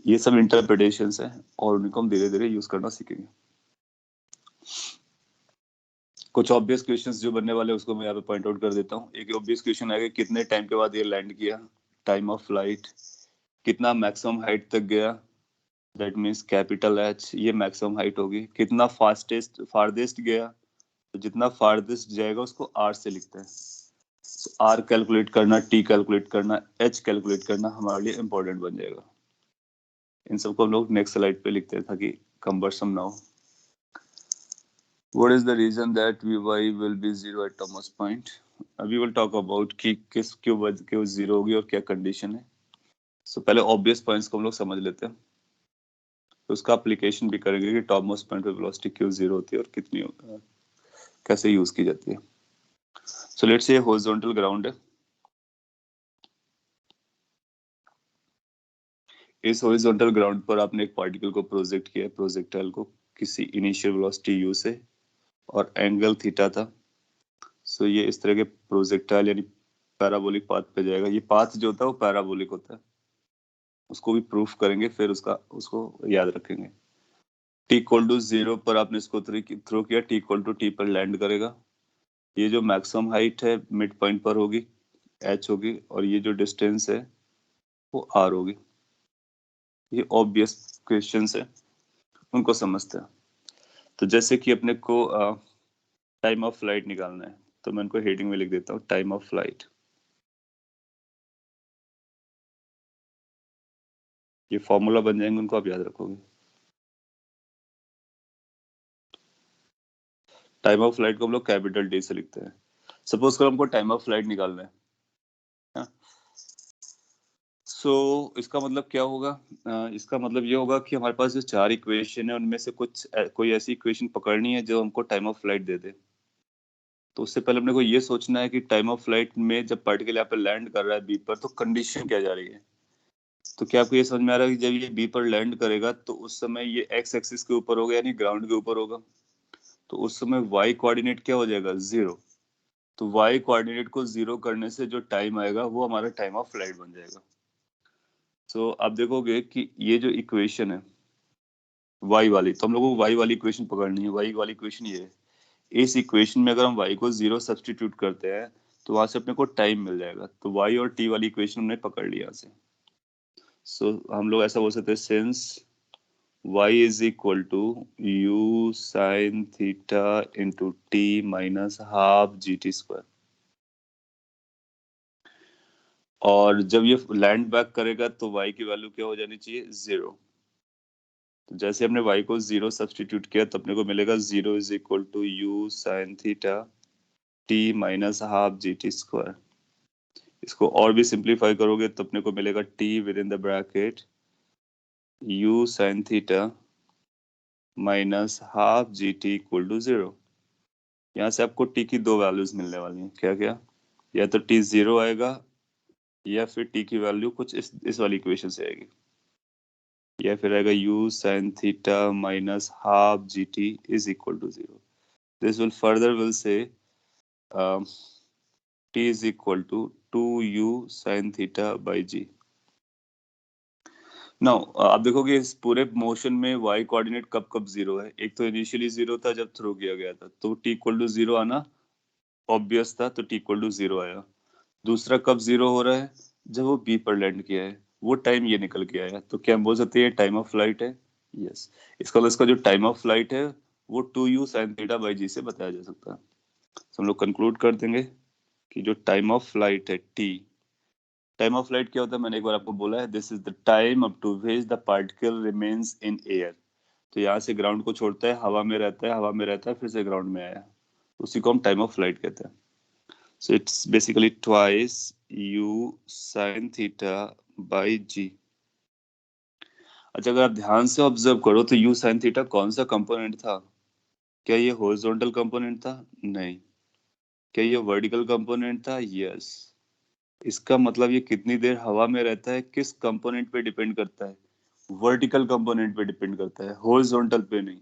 ये सब इंटरप्रिटेशंस है और उनको हम धीरे धीरे यूज करना सीखेंगे। कुछ ऑब्वियस क्वेश्चंस जो बनने वाले हैं उसको मैं यहाँ पे पॉइंट आउट कर देता हूँ। एक ऑब्वियस क्वेश्चन आएगा, कितने टाइम के बाद ये लैंड किया, टाइम ऑफ फ्लाइट, कितना मैक्सिमम हाइट तक गया, दैट मीन्स कैपिटल एच, ये मैक्सिमम हाइट होगी। कितना फारदेस्ट गया, तो जितना फारदेस्ट जाएगा उसको आर से लिखते हैं। आर कैलकुलेट करना, टी कैलकुलेट करना, एच कैलकुलेट करना हमारे लिए इंपॉर्टेंट बन जाएगा। इन सबको हम लोग नेक्स्ट स्लाइड पे लिखते हैं ताकि कम्बरसम ना हो। What is the reason that Vy will be zero at topmost point? We will talk about कि किस क्यों जीरो होगी और क्या कंडीशन है. So पहले ऑब्वियस पॉइंट्स को हम लोग समझ लेते हैं, तो उसका एप्लीकेशन भी करेंगे कि टॉप मोस्ट पॉइंट पे वेलोसिटी क्यों जीरो होती है और कैसे यूज की जाती है. So let's say horizontal ground है. इस हॉरिजॉन्टल ग्राउंड पर आपने एक पार्टिकल को प्रोजेक्ट किया, प्रोजेक्टाइल को किसी इनिशियल वेलोसिटी u से, और एंगल थीटा था. सो ये इस तरह के प्रोजेक्टाइल यानी पैराबोलिक पाथ पे जाएगा. ये पाथ जो होता है वो पैराबोलिक होता है, उसको भी प्रूफ करेंगे, फिर उसको याद रखेंगे. टी इक्वल टू जीरो पर आपने इसको थ्रो किया, टी इक्वल टू टी पर लैंड करेगा. ये जो मैक्सिमम हाइट है मिड पॉइंट पर होगी, h होगी, और ये जो डिस्टेंस है वो r होगी. ये ऑब्वियस क्वेश्चंस है, उनको समझते हैं. तो जैसे कि अपने को टाइम ऑफ फ्लाइट निकालना है, तो मैं इनको हेडिंग में लिख देता हूँ, टाइम ऑफ फ्लाइट. ये फॉर्मूला बन जाएंगे, उनको आप याद रखोगे. टाइम ऑफ फ्लाइट को हम लोग कैपिटल टी से लिखते हैं. सपोज करो हमको टाइम ऑफ फ्लाइट निकालना है. सो इसका मतलब क्या होगा? इसका मतलब ये होगा कि हमारे पास जो चार इक्वेशन है उनमें से कोई ऐसी इक्वेशन पकड़नी है जो हमको टाइम ऑफ फ्लाइट दे दे. तो उससे पहले अपने को ये सोचना है कि टाइम ऑफ फ्लाइट में जब पार्टिकल यहाँ पे लैंड कर रहा है बी पर, तो कंडीशन क्या जा रही है. तो क्या आपको ये समझ में आ रहा है कि जब ये बी पर लैंड करेगा तो उस समय ये एक्स एक्सिस के ऊपर होगा, यानी ग्राउंड के ऊपर होगा. तो उस समय वाई कोऑर्डिनेट क्या हो जाएगा? जीरो. तो वाई कोऑर्डिनेट को जीरो करने से जो टाइम आएगा वो हमारा टाइम ऑफ फ्लाइट बन जाएगा. तो आप देखोगे कि ये जो इक्वेशन है वाई वाली, तो हम लोगों को वाई वाली इक्वेशन पकड़नी है. वाई वाली इक्वेशन ये है. इस इक्वेशन में अगर हम वाई को जीरो सब्स्टिट्यूट करते हैं तो वहां से अपने को टाइम मिल जाएगा. तो वाई और टी वाली इक्वेशन हमने पकड़ लिया से. सो हम लोग ऐसा बोल सकते हैं, since y is equal to u sin theta into t minus half gt square. और जब ये लैंड बैक करेगा तो y की वैल्यू क्या हो जानी चाहिए? जीरो. तो जैसे हमने y को जीरो सब्स्टिट्यूट किया तो अपने को मिलेगा zero is equal to u sine theta t minus half g t square. इसको और भी सिंप्लीफाई करोगे तो अपने को मिलेगा t within the bracket u sine theta minus half g t equal to zero. यहाँ से आपको t की दो वैल्यूज मिलने वाली हैं. क्या क्या? या तो t जीरो आएगा, या फिर t की वैल्यू कुछ इस वाली इक्वेशन से आएगी, या फिर आएगा u sin theta minus half g t is equal to zero. This will further will say t is equal to 2u sin theta by g. Now आप देखोगे इस पूरे मोशन में y कोऑर्डिनेट कब कब जीरो है. एक तो इनिशियली जीरो था जब थ्रो किया गया था, तो t इक्वल टू जीरो आना ऑब्वियस था, तो t इक्वल टू जीरो आया. दूसरा कब जीरो हो रहा है? जब वो बी पर लैंड किया है, वो टाइम ये निकल के आया. तो क्या हम बोल सकते हैं टाइम ऑफ फ्लाइट है? यस. इसका मतलब इसका जो टाइम ऑफ फ्लाइट है वो 2u sin थीटा बाई जी से बताया जा सकता है. तो हम लोग कंक्लूड कर देंगे कि जो टाइम ऑफ फ्लाइट है t, टाइम ऑफ फ्लाइट क्या होता है मैंने एक बार आपको बोला है, this is the time up to which the particle remains in air. तो यहाँ से ग्राउंड को छोड़ता है, हवा में रहता है, हवा में रहता है, फिर से ग्राउंड में आया, उसी को हम टाइम ऑफ फ्लाइट कहते हैं. So it's basically twice u sin theta by g. अच्छा, अगर आप ध्यान से ऑब्जर्व करो तो u sin थीटा कौन सा कंपोनेंट था? क्या ये हॉरिजॉन्टल कंपोनेंट था? नहीं. क्या ये वर्टिकल कंपोनेंट था? यस. इसका मतलब ये कितनी देर हवा में रहता है किस कंपोनेंट पे डिपेंड करता है? वर्टिकल कंपोनेंट पे डिपेंड करता है, हॉरिजॉन्टल पे नहीं.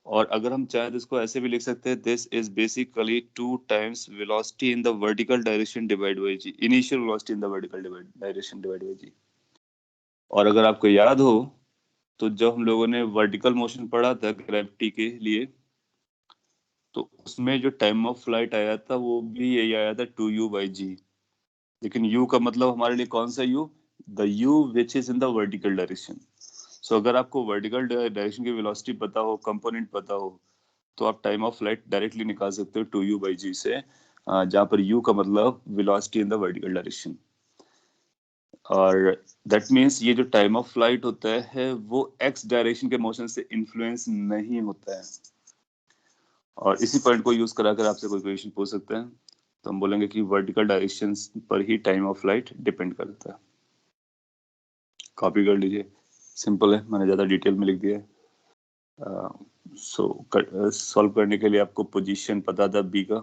और अगर हम चाहें तो इसको ऐसे भी लिख सकते हैं, this is basically 2 times velocity in the vertical direction divide by G. Initial velocity in the vertical direction divide by G. और अगर आपको याद हो तो जब हम लोगों ने वर्टिकल मोशन पढ़ा था ग्रेविटी के लिए, तो उसमें जो टाइम ऑफ फ्लाइट आया था वो भी यही आया था 2u बाई जी. लेकिन u का मतलब हमारे लिए कौन सा u? The u which is in the vertical direction. So अगर आपको वर्टिकल डायरेक्शन की वेलोसिटी पता हो, कंपोनेंट पता हो, तो आप टाइम ऑफ फ्लाइट डायरेक्टली निकाल सकते हो 2u बाई जी से, जहाँ पर u का मतलब velocity in the vertical direction. और दैट मीन्स ये जो टाइम ऑफ फ्लाइट होता है वो एक्स डायरेक्शन के मोशन से इन्फ्लुएंस नहीं होता है. और इसी पॉइंट को यूज कराकर आपसे कोई क्वेश्चन पूछ सकते हैं, तो हम बोलेंगे कि वर्टिकल डायरेक्शन पर ही टाइम ऑफ फ्लाइट डिपेंड करता है। कॉपी कर लीजिए, सिंपल है, मैंने ज्यादा डिटेल में लिख दिया है। सॉल्व करने के लिए आपको पोजीशन पता था बी का,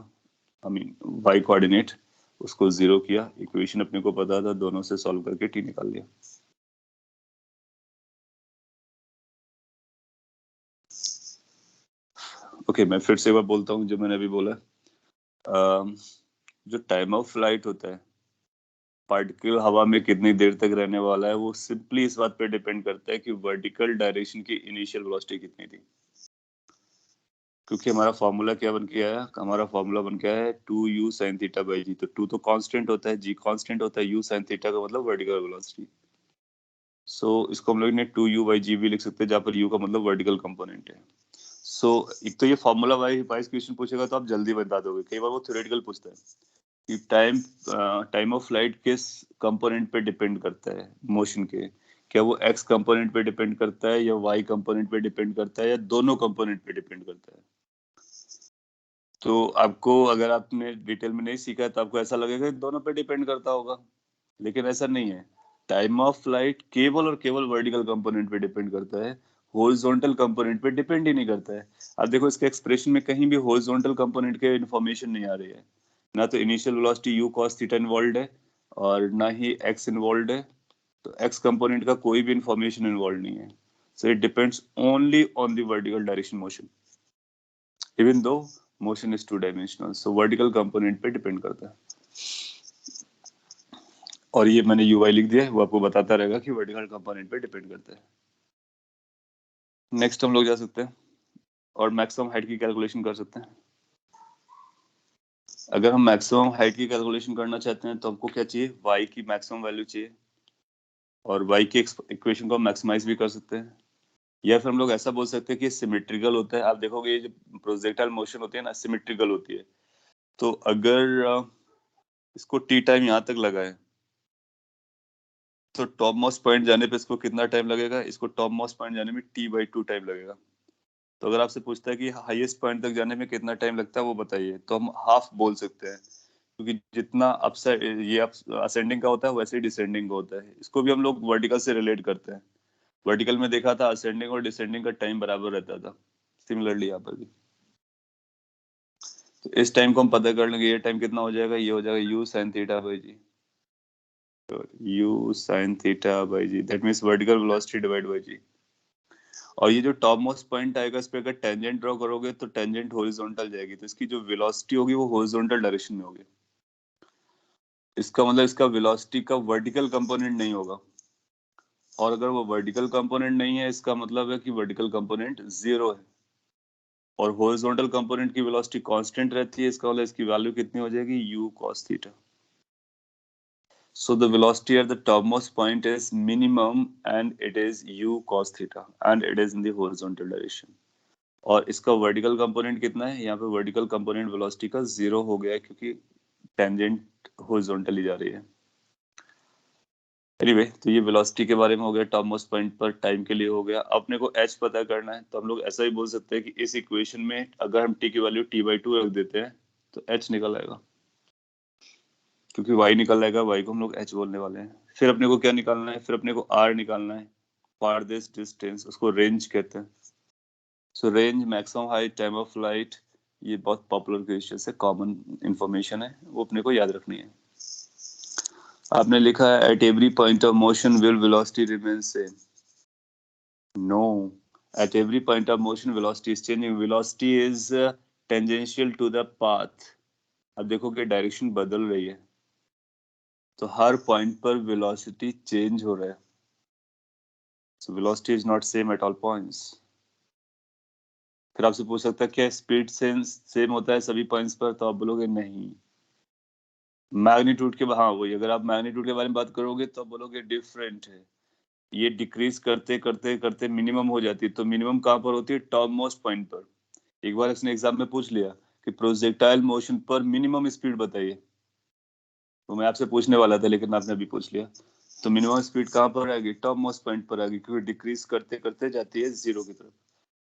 आई मीन वाई कोऑर्डिनेट, उसको 0 किया, इक्वेशन अपने को पता था, दोनों से सॉल्व करके टी निकाल लिया। ओके, मैं फिर से एक बार बोलता हूँ जो मैंने अभी बोला। जो टाइम ऑफ फ्लाइट होता है, पार्टिकल हवा में कितनी देर तक रहने वाला है, वो सिंपली इस बात पे डिपेंड करता है कि वर्टिकल डायरेक्शन की इनिशियल वेलोसिटी कितनी थी। क्योंकि हमारा फॉर्मूला क्या बन गया है, हमारा फॉर्मूला बन गया है 2u sin थीटा बाई जी। तो 2 तो कांस्टेंट होता है, g कांस्टेंट होता है, u sin थीटा का मतलब वर्टिकल वेलोसिटी। सो इसको हम लोग ने 2u बाई जी भी लिख सकते हैं, जहाँ पर u का मतलब वर्टिकल कंपोनेंट है। सो एक तो ये फॉर्मूला वाइज क्वेश्चन पूछेगा तो आप जल्दी बता दोगे। कई बार वो थ्योरेटिकल पूछता है कि टाइम ऑफ फ्लाइट किस कंपोनेंट पे डिपेंड करता है मोशन के, क्या वो एक्स कंपोनेंट पे डिपेंड करता है या वाई कंपोनेंट पे डिपेंड करता है या दोनों कंपोनेंट पे डिपेंड करता है। तो आपको, अगर आपने डिटेल में नहीं सीखा है तो आपको ऐसा लगेगा कि दोनों पे डिपेंड करता होगा, लेकिन ऐसा नहीं है। टाइम ऑफ फ्लाइट केवल और केवल वर्टिकल कंपोनेंट पे डिपेंड करता है, हॉरिजॉन्टल कंपोनेंट पे डिपेंड ही नहीं करता है। अब देखो इसके एक्सप्रेशन में कहीं भी हॉरिजॉन्टल कंपोनेंट के इन्फॉर्मेशन नहीं आ रही है, ना तो initial velocity u cos theta involve है और ना ही x इन्वॉल्व है। तो x कंपोनेंट का कोई भी इन्फॉर्मेशन इन्वॉल्व नहीं है। So it depends only on the vertical direction motion, even though motion is two dimensional. So vertical component पे डिपेंड करता है। और ये मैंने ui लिख दिया है, वो आपको बताता रहेगा कि वर्टिकल कंपोनेंट पे डिपेंड करता है। नेक्स्ट हम लोग जा सकते हैं और मैक्सिमम हाइट की कैलकुलेशन कर सकते हैं। अगर हम मैक्सिमम हाइट की कैलकुलेशन करना चाहते हैं तो हमको क्या चाहिए, y की मैक्सिमम वैल्यू चाहिए, और y की इक्वेशन को मैक्सिमाइज भी कर सकते हैं। या फिर हम लोग ऐसा बोल सकते हैं कि सिमेट्रिकल होता है। आप देखोगे ये जो प्रोजेक्टाइल मोशन होती है ना, सिमेट्रिकल होती है। तो अगर इसको टी टाइम यहाँ तक लगा है, तो टॉप मोस्ट पॉइंट जाने पे इसको कितना टाइम लगेगा, इसको टॉप मोस्ट पॉइंट जाने में t/2 टाइम लगेगा। तो अगर आपसे पूछता है कि हाईएस्ट पॉइंट तक जाने में कितना टाइम लगता है वो बताइए, तो हम हाफ बोल सकते हैं, क्योंकि जितना अपसाइड ये असेंडिंग का होता है वैसे ही डिसेंडिंग का होता है। इसको भी हम लोग वर्टिकल से रिलेट करते हैं। वर्टिकल में देखा था असेंडिंग और डिसेंडिंग का टाइम बराबर रहता था, सिमिलरली यहाँ पर भी। तो इस टाइम को हम पता कर लेंगे, ये टाइम कितना हो जाएगा, ये हो जाएगा u sin theta by G. u sin theta by G, that means vertical velocity divide by G. और ये जो टॉप मोस्ट पॉइंट आएगा, इस पे अगर टेंजेंट ड्रॉ करोगे तो टेंजेंट हॉरिजॉन्टल जाएगी, तो इसकी जो वेलोसिटी होगी वो हॉरिजॉन्टल डायरेक्शन में होगी। इसका मतलब इसका वेलोसिटी का वर्टिकल कंपोनेंट नहीं होगा, और अगर वो वर्टिकल कंपोनेंट नहीं है इसका मतलब है कि वर्टिकल कंपोनेंट 0 है, और हॉरिजॉन्टल कंपोनेंट की वेलोसिटी कांस्टेंट रहती है। इसका मतलब इसकी वैल्यू कितनी हो जाएगी, u cos theta. So the velocity at the topmost point is minimum and it is u cos theta and it is in the horizontal direction. और इसका वर्टिकल कंपोनेंट कितना है, यहाँ पे वर्टिकल कंपोनेंट वेलोसिटी का 0 हो गया है, क्योंकि टेंजेंट हॉरिजॉन्टली जा रही है। एनीवे, तो ये वेलोसिटी के बारे में हो गया, टॉप मोस्ट पॉइंट पर टाइम के लिए हो गया। अपने को h पता करना है, तो हम लोग ऐसा ही बोल सकते हैं कि इस इक्वेशन में अगर हम t की वैल्यू t/2 रख देते हैं तो h निकल आएगा, क्योंकि y निकल आएगा, y को हम लोग h बोलने वाले हैं। फिर अपने को क्या निकालना है, फिर अपने को r निकालना है, फारदेस्ट डिस्टेंस, उसको रेंज कहते हैं। सो range, maximum height, time of flight, ये बहुत पॉपुलर क्वेश्चन है, कॉमन इंफॉर्मेशन है, वो अपने को याद रखनी है। आपने लिखा है at every point of motion will velocity remain same. No, at every point of motion velocity is changing. Velocity is tangential to the path. अब देखो कि डायरेक्शन बदल रही है, तो हर पॉइंट पर वेलोसिटी चेंज हो रहा है। So velocity is not same at all points. फिर आपसे पूछ सकता है क्या स्पीड सेम होता है सभी पॉइंट्स पर, तो आप बोलोगे नहीं। मैग्नीट्यूड के, हाँ वही, अगर आप मैग्नीट्यूड के बारे में बात करोगे तो आप बोलोगे डिफरेंट है। ये डिक्रीज करते करते करते मिनिमम हो जाती है, तो मिनिमम कहाँ पर होती है, टॉप मोस्ट पॉइंट पर। एक बार इसने एग्जाम में पूछ लिया कि प्रोजेक्टाइल मोशन पर मिनिमम स्पीड बताइए, तो मैं आपसे पूछने वाला था लेकिन आपने अभी पूछ लिया। तो मिनिमम स्पीड कहाँ पर आएगी, टॉप मोस्ट पॉइंट पर आएगी, क्योंकि डिक्रीज करते करते जाती है 0 की तरफ।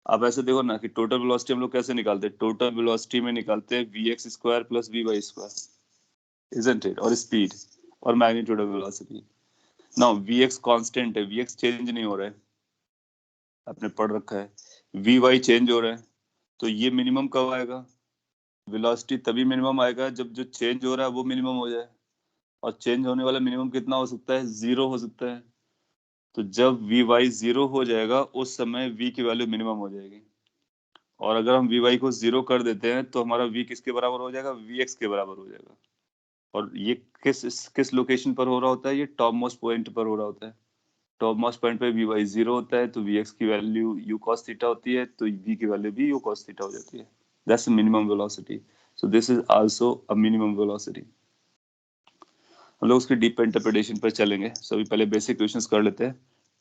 आप ऐसे देखो ना कि टोटल वेलोसिटी हम लोग कैसे निकालते हैं, टोटल वेलोसिटी में निकालते हैं vx square plus vy square, isn't it? और स्पीड और magnitude of velocity. Now vx constant है, vx चेंज नहीं हो रहा है, आपने पढ़ रखा है। vy चेंज हो रहा है, तो ये मिनिमम कब आएगा? वेलोसिटी तभी मिनिमम आएगा जब जो चेंज हो रहा है वो मिनिमम हो जाए, और चेंज होने वाला मिनिमम कितना हो सकता है? 0 हो सकता है। तो जब vy 0 हो जाएगा उस समय v की वैल्यू मिनिमम हो जाएगी, और अगर हम vy को 0 कर देते हैं तो हमारा v किसके बराबर हो जाएगा? vx के बराबर हो जाएगा। और ये किस लोकेशन पर हो रहा होता है? ये टॉप मोस्ट पॉइंट पर हो रहा होता है। टॉप मोस्ट पॉइंट पे vy 0 होता है तो vx की वैल्यू u cos थीटा होती है, तो v की वैल्यू भी u cos थीटा हो जाती है। That's minimum velocity. So this is also a minimum velocity. हम लोग उसकी डीप इंटरप्रिटेशन पर चलेंगे, सो अभी पहले बेसिक क्वेश्चंस कर लेते हैं।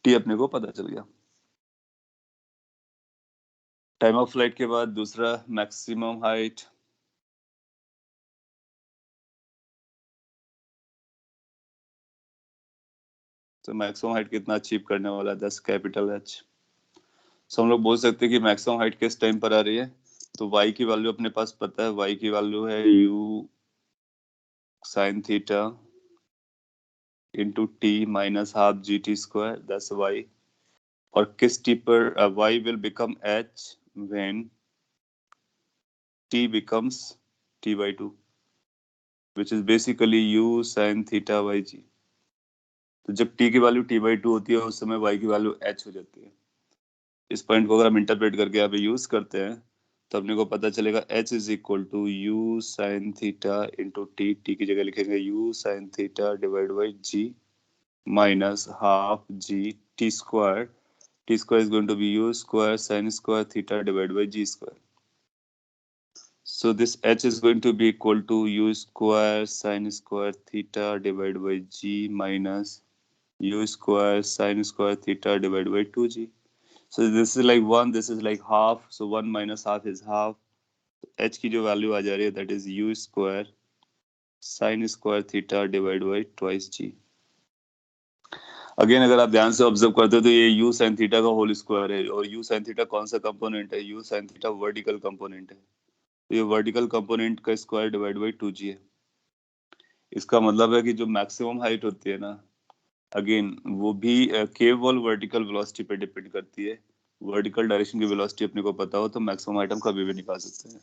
टी अपने को पता चल गया। टाइम ऑफ फ्लाइट के बाद दूसरा मैक्सिमम हाइट। तो मैक्सिमम हाइट कितना अचीव करने वाला है? 10 कैपिटल एच। सो हम लोग बोल सकते हैं कि मैक्सिमम हाइट किस टाइम पर आ रही है। तो y की वैल्यू अपने पास पता है, y की वैल्यू है u sin theta into T minus half g t square, that's y। और किस टी पर y will become h when t becomes t by 2, which is basically u sin theta by g। तो जब t की value t by 2 होती है उस समय y की वैल्यू h हो जाती है। इस पॉइंट को अगर हम इंटरप्रेट करके यहाँ पे यूज करते हैं तो अपने को पता चलेगा h is equal to u sine theta into T, t की जगह लिखेंगे u sine theta divide by g minus half g t square, t square is going to be u square sine square theta divide by g square. So this h is going to be equal to u square sin square theta divided by g minus u square sin square theta divided by 2g. So this is like 1, this is like half, so 1 minus half is half। h की जो value आ जा रही है that is u square sin square theta divided by twice g। Again अगर आप ध्यान से observe करते हो तो ये u sin theta का होल स्क्वायर है, और u sin theta कौन सा कंपोनेंट है? u sin theta vertical component है, तो ये वर्टिकल कंपोनेंट का स्क्वायर डिवाइड बाई 2g है। इसका मतलब है कि जो मैक्सिमम हाइट होती है ना, अगेन वो भी केवल वर्टिकल वेलोसिटी पे डिपेंड करती है। वर्टिकल डायरेक्शन की वेलोसिटी अपने को पता हो तो मैक्सिमम हाइट हम कभी भी निकाल सकते हैं।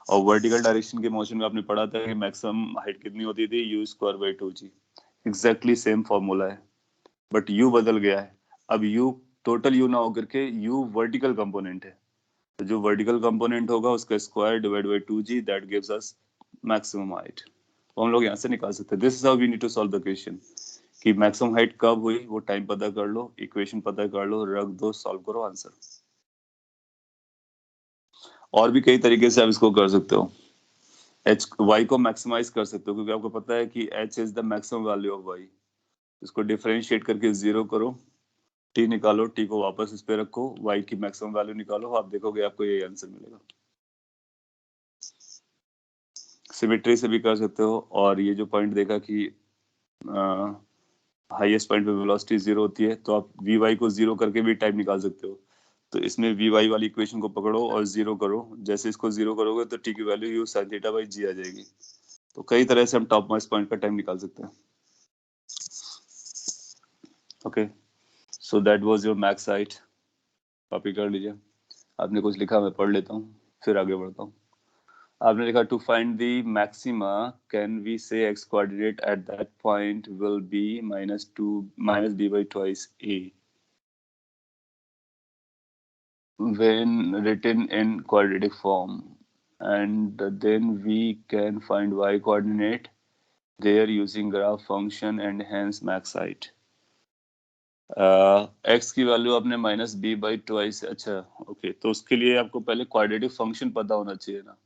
और वर्टिकल डायरेक्शन के मोशन में आपने पढ़ा था कि मैक्सिमम हाइट कितनी होती थी? You square by 2g। Exactly same formula है, बट यू बदल गया है। अब यू टोटल यू ना होकर के यू वर्टिकल कंपोनेंट है, तो जो वर्टिकल कंपोनेंट होगा उसका square divide by 2g, that gives us maximum height. तो हम लोग यहाँ से निकाल सकते हैं। This is how we need to solve the question कि मैक्सिमम हाइट कब हुई, वो टाइम पता कर लो, इक्वेशन पता कर लो, रख दो, सॉल्व करो, आंसर। और भी कई तरीके से आप इसको कर सकते हो। एच वाई को मैक्सिमाइज कर सकते हो, क्योंकि आपको पता है कि h is the maximum value of y. इसको डिफरेंशिएट करके 0 करो, टी निकालो, टी को वापस इस पे रखो, वाई की मैक्सिमम वैल्यू निकालो, आप देखोगे आपको ये आंसर मिलेगा। सिमेट्री से भी कर सकते हो, और ये जो पॉइंट देखा कि हाईएस्ट पॉइंट पे वेलोसिटी 0 होती है, तो आप वी वाई को 0 करके भी टाइम निकाल सकते हो। तो इसमें वी वाई वाली इक्वेशन को पकड़ो और 0 करो, जैसे इसको 0 करोगे तो टी की value U sine theta by G आ जाएगी। तो कई तरह से हम टॉप मोस्ट पॉइंट का टाइम निकाल सकते हैं। Okay, so that was your max height. Copy कर लीजिए। आपने कुछ लिखा, मैं पढ़ लेता हूँ फिर आगे बढ़ता हूँ। आपने लिखा to find the maxima can we say X coordinate at that point will be minus B by twice A when written in quadratic form, and then we can find y coordinate there using graph function and hence max height। x की value आपने minus B by twice, अच्छा okay, तो उसके लिए आपको पहले quadratic function पता होना चाहिए ना।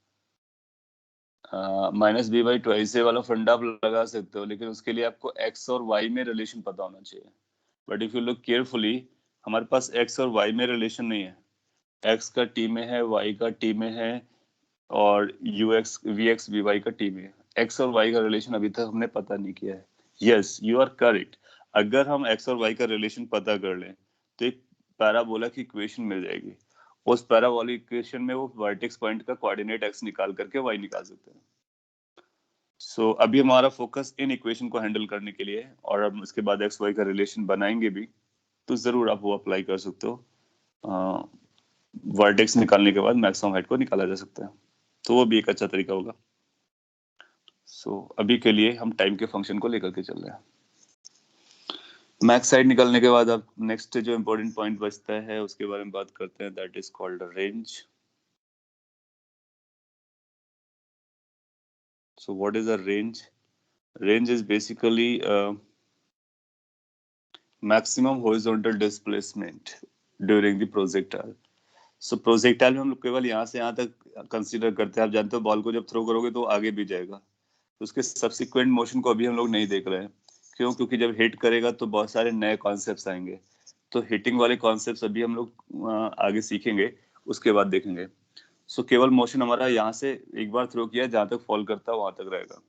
माइनस बी बाई ट्वाइस वाला फंडा आप लगा सकते हो, लेकिन उसके लिए आपको x और y में रिलेशन पता होना चाहिए। But if you look carefully, हमारे पास x और y में रिलेशन नहीं है। x का t में है, y का t में है, और ux vx vy का t में है। x और y का रिलेशन अभी तक हमने पता नहीं किया है। Yes, you are correct. अगर हम x और y का रिलेशन पता कर लें तो एक पैराबोला की इक्वेशन मिल जाएगी। उस पैराबोलिक इक्वेशन में वो वर्टेक्स पॉइंट का कोऑर्डिनेट x निकाल करके y निकाल सकते हैं। सो अभी हमारा फोकस इन इक्वेशन को हैंडल करने के लिए है, और अब इसके बाद एक्स वाई का रिलेशन बनाएंगे भी, तो जरूर आप वो अप्लाई कर सकते हो। वर्टेक्स निकालने के बाद मैक्सिमम हाइट को निकाला जा सकता है, तो वो भी एक अच्छा तरीका होगा। सो अभी के लिए हम टाइम के फंक्शन को लेकर के चल रहे हैं। मैक्स हाइट निकालने के बाद अब नेक्स्ट जो इम्पोर्टेंट पॉइंट बचता है उसके बारे में बात करते हैं, that is called range. So what is a range? Range is basically maximum horizontal displacement during the projectile. So projectile में हम लोग केवल यहाँ से यहाँ तक कंसीडर करते हैं। आप जानते हो बॉल को जब थ्रो करोगे तो आगे भी जाएगा, तो उसके सब्सिक्वेंट मोशन को अभी हम लोग नहीं देख रहे हैं। क्यों? क्योंकि जब हिट करेगा तो बहुत सारे नए कॉन्सेप्ट्स आएंगे, तो हिटिंग वाले कॉन्सेप्ट्स अभी हम लोग आगे सीखेंगे, उसके बाद देखेंगे। सो केवल मोशन हमारा यहाँ से एक बार थ्रो किया, जहां तक फॉल करता है वहां तक रहेगा।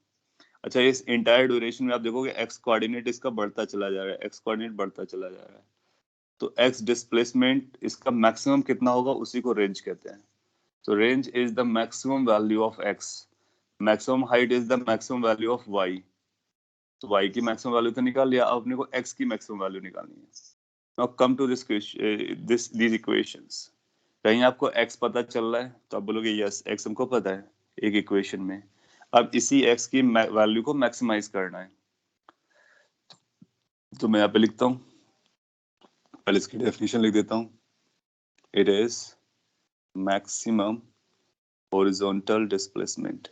अच्छा, इस इंटायर ड्यूरेशन में आप देखोगे एक्स कोऑर्डिनेट इसका बढ़ता चला जा रहा है, एक्स कोऑर्डिनेट बढ़ता चला जा रहा है, तो एक्स डिस्प्लेसमेंट इसका मैक्सिमम कितना होगा उसी को रेंज कहते हैं। So range is the maximum value of x. Maximum height is the maximum value of y. तो y की maximum value तो निकाल लिया, अब अपने को x की maximum value निकालनी है। Now come to these equations. कहीं आपको x पता चल रहा है तो आप बोलोगे यस x हमको पता है एक इक्वेशन में। अब इसी x की वैल्यू को मैक्सिमाइज करना है, तो मैं यहाँ पे लिखता हूँ, पहले इसकी डेफिनेशन लिख देता हूँ। It is maximum horizontal displacement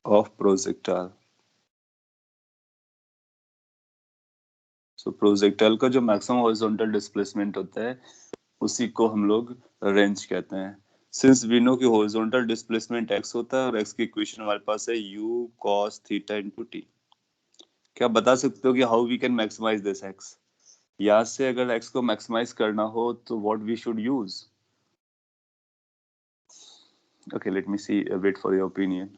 of projectile. So projectile का जो मैक्सिमम हॉरिजॉन्टल डिस्प्लेसमेंट होता है उसी को हम लोग रेंज कहते हैं। सिंस वी नो कि हॉरिजॉन्टल डिस्प्लेसमेंट x होता है और x की इक्वेशन हमारे पास है u cos theta into t। क्या आप बता सकते हो कि how we can maximize this x? यहाँ से अगर x को मैक्सिमाइज करना हो तो what we should use? Okay, let me see, wait for your opinion.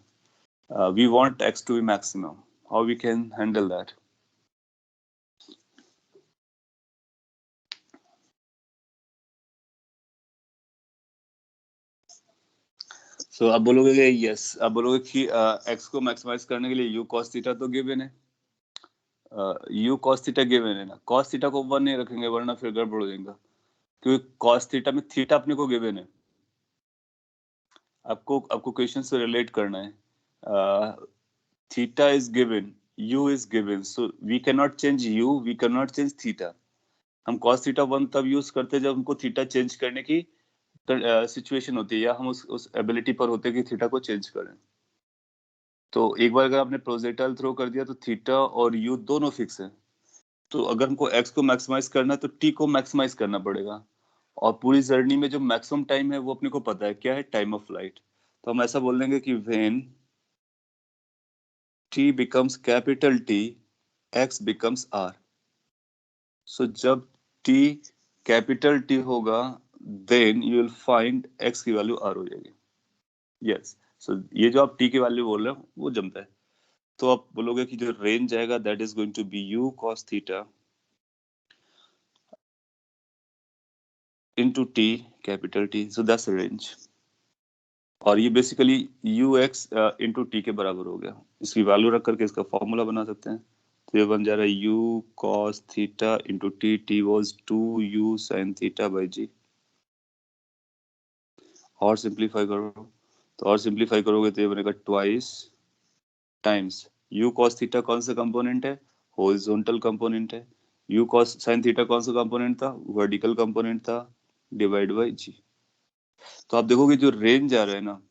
We want x to be maximum, how we can handle that? So आप बोलोगे कि यस, आप बोलोगे कि x को मैक्सिमाइज करने के लिए u cos थीटा तो गिवन है, यू कॉस थीटा गिवन है ना, कॉस थीटा को 1 नहीं रखेंगे वरना फिर गड़बड़ हो जाएगा, क्योंकि कॉस थीटा में थीटा अपने को गिवन है। आपको आपको क्वेश्चन से रिलेट करना है। Theta is given, u is given, so we can not change u, we can not change theta. हम कॉस थीटा 1 तब यूज करते हैं जब हमको थीटा चेंज करने की सिचुएशन होती है, या हम उस एबिलिटी पर होते हैं कि थीटा को चेंज करें। तो एक बार अगर आपने प्रोजेक्टाइल थ्रो कर दिया तो थीटा और यू दोनों फिक्स है, तो अगर हमको x को मैक्सिमाइज करना है तो t को मैक्सिमाइज करना पड़ेगा। और पूरी जर्नी में जो मैक्सिमम टाइम है वो अपने को पता है क्या है, टाइम ऑफ फ्लाइट। तो हम ऐसा बोल देंगे कि when t becomes capital T, x becomes r। So जब t कैपिटल T होगा then you will find x की वैल्यू r हो जाएगी। यस, सो ये जो आप t की वैल्यू बोल रहे हो वो जमता है। तो आप बोलोगे कि जो रेंज आएगा that is going to be u cos theta into t capital T, so that's the range। और ये basically u x into t के बराबर हो गया। इसकी वैल्यू रख करके इसका फॉर्मूला बना सकते हैं, तो ये बन जा रहा है U cos theta into T, T was 2u sine theta by G. और सिंप्लीफाई करो, तो और सिंप्लीफाई करोगे तो ये बनेगा twice times you cos theta कौन सा कंपोनेंट है, हॉरिजॉन्टल कंपोनेंट है। यू कॉस साइन थीटा कौन सा कंपोनेंट था, वर्टिकल कंपोनेंट था, डिवाइड बाई जी। तो आप देखोगे जो रेंज आ रहा है ना,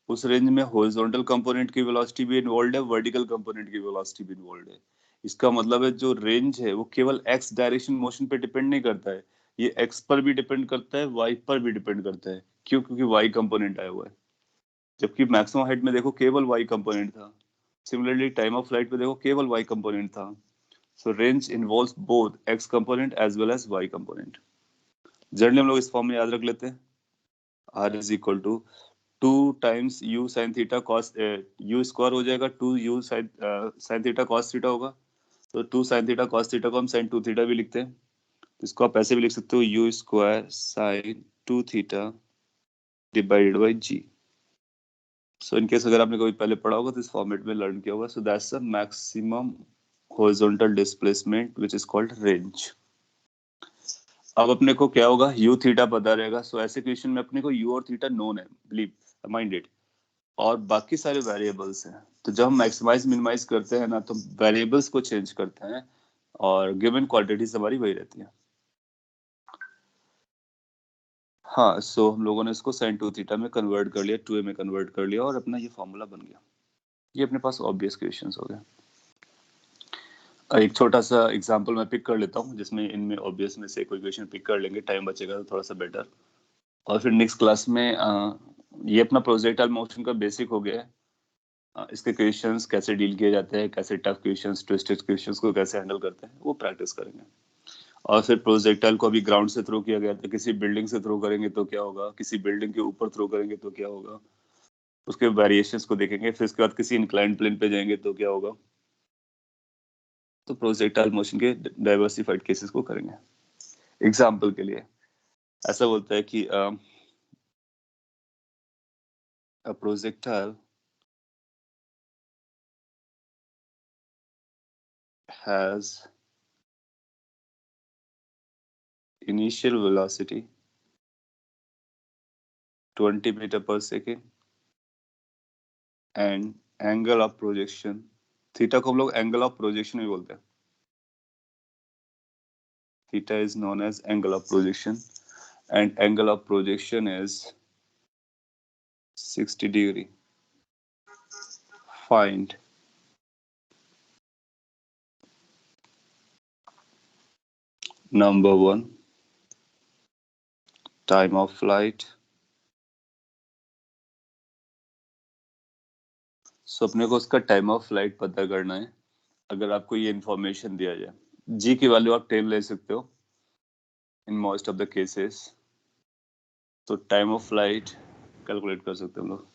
उस रेंज में हॉरिजॉन्टल कंपोनेंट की वेलोसिटी भी इन्वॉल्व है, वर्टिकल कंपोनेंट की वेलोसिटी भी इन्वॉल्व है। इसका मतलब है जो रेंज है वो केवल एक्स डायरेक्शन मोशन पे डिपेंड नहीं करता है, ये एक्स पर भी डिपेंड करता है, वाई पर भी डिपेंड करता है। क्यों? क्योंकि वाई कंपोनेंट आया हुआ है। जबकि मैक्सिमम हाइट में देखो केवल वाई कंपोनेंट था, सिमिलरली टाइम ऑफ फ्लाइट पे देखो केवल वाई कंपोनेंट था। So range involves both x component as well as y component. Generally हम लोग इस फॉर्म में याद रख लेते हैं, r is equal to 2 times u sine theta cos, u square हो जाएगा, 2u sine theta cos theta होगा, तो 2 sin थीटा cos थीटा को हम sin 2 थीटा भी लिखते हैं, तो इसको आप ऐसे भी लिख सकते हो u square sin 2 theta divided by g। So in case अगर आपने कभी पहले पढ़ा होगा तो इस फॉर्मेट में लर्न किया होगा। So that's the maximum horizontal displacement which is called range. अब अपने को क्या होगा, u थीटा पता रहेगा। सो ऐसे क्वेश्चन में अपने को u और थीटा नोन है, बिलीव माइंडेड, और बाकी सारे वेरिएबल्स हैं। तो जब हम मैक्सिमाइज मिनिमाइज करते हैं ना, तो वेरिएबल्स को चेंज करते हैं और गिवन क्वांटिटीज हमारी वही रहती है। हाँ, सो हम लोगों ने इसको sin 2 थीटा में कन्वर्ट कर लिया, 2a में कन्वर्ट कर लिया, और अपना ये फॉर्मूला बन गया। ये अपने पास ऑब्वियस क्वेश्चंस हो गए। एक छोटा सा एग्जांपल मैं पिक कर लेता हूँ, जिसमें इनमें ऑब्वियस में से कोई क्वेश्चन पिक कर लेंगे, टाइम बचेगा तो थोड़ा सा बेटर। और फिर नेक्स्ट क्लास में ये अपना प्रोजेक्टाइल मोशन का बेसिक हो गया है। इसके क्वेश्चंस कैसे डील किए जाते हैं, कैसे टफ क्वेश्चंस, ट्विस्टेड क्वेश्चंस को कैसे हैंडल करते हैं, वो प्रैक्टिस करेंगे। और फिर प्रोजेक्टाइल को अभी ग्राउंड से थ्रो किया गया था, किसी बिल्डिंग से थ्रो करेंगे तो क्या होगा, किसी बिल्डिंग के ऊपर थ्रो करेंगे तो क्या होगा, उसके वेरिएशंस को देखेंगे। फिर उसके बाद किसी इंक्लाइंड प्लेन पे जाएंगे तो क्या होगा। तो प्रोजेक्टाइल मोशन के डाइवर्सिफाइड केसेस को करेंगे। एग्जाम्पल के लिए ऐसा बोलता है कि a projectile has initial velocity 20 meter per second and angle of projection, theta को हम लोग एंगल ऑफ प्रोजेक्शन भी बोलते हैं। Theta is known as angle of projection and angle of projection is 60 degree. Find number 1 time of flight। सो अपने को उसका time of flight पता करना है। अगर आपको ये इंफॉर्मेशन दिया जाए, जी की वैल्यू आप 10 ले सकते हो in most of the cases, तो टाइम ऑफ फ्लाइट कैलकुलेट कर सकते हैं हम लोग।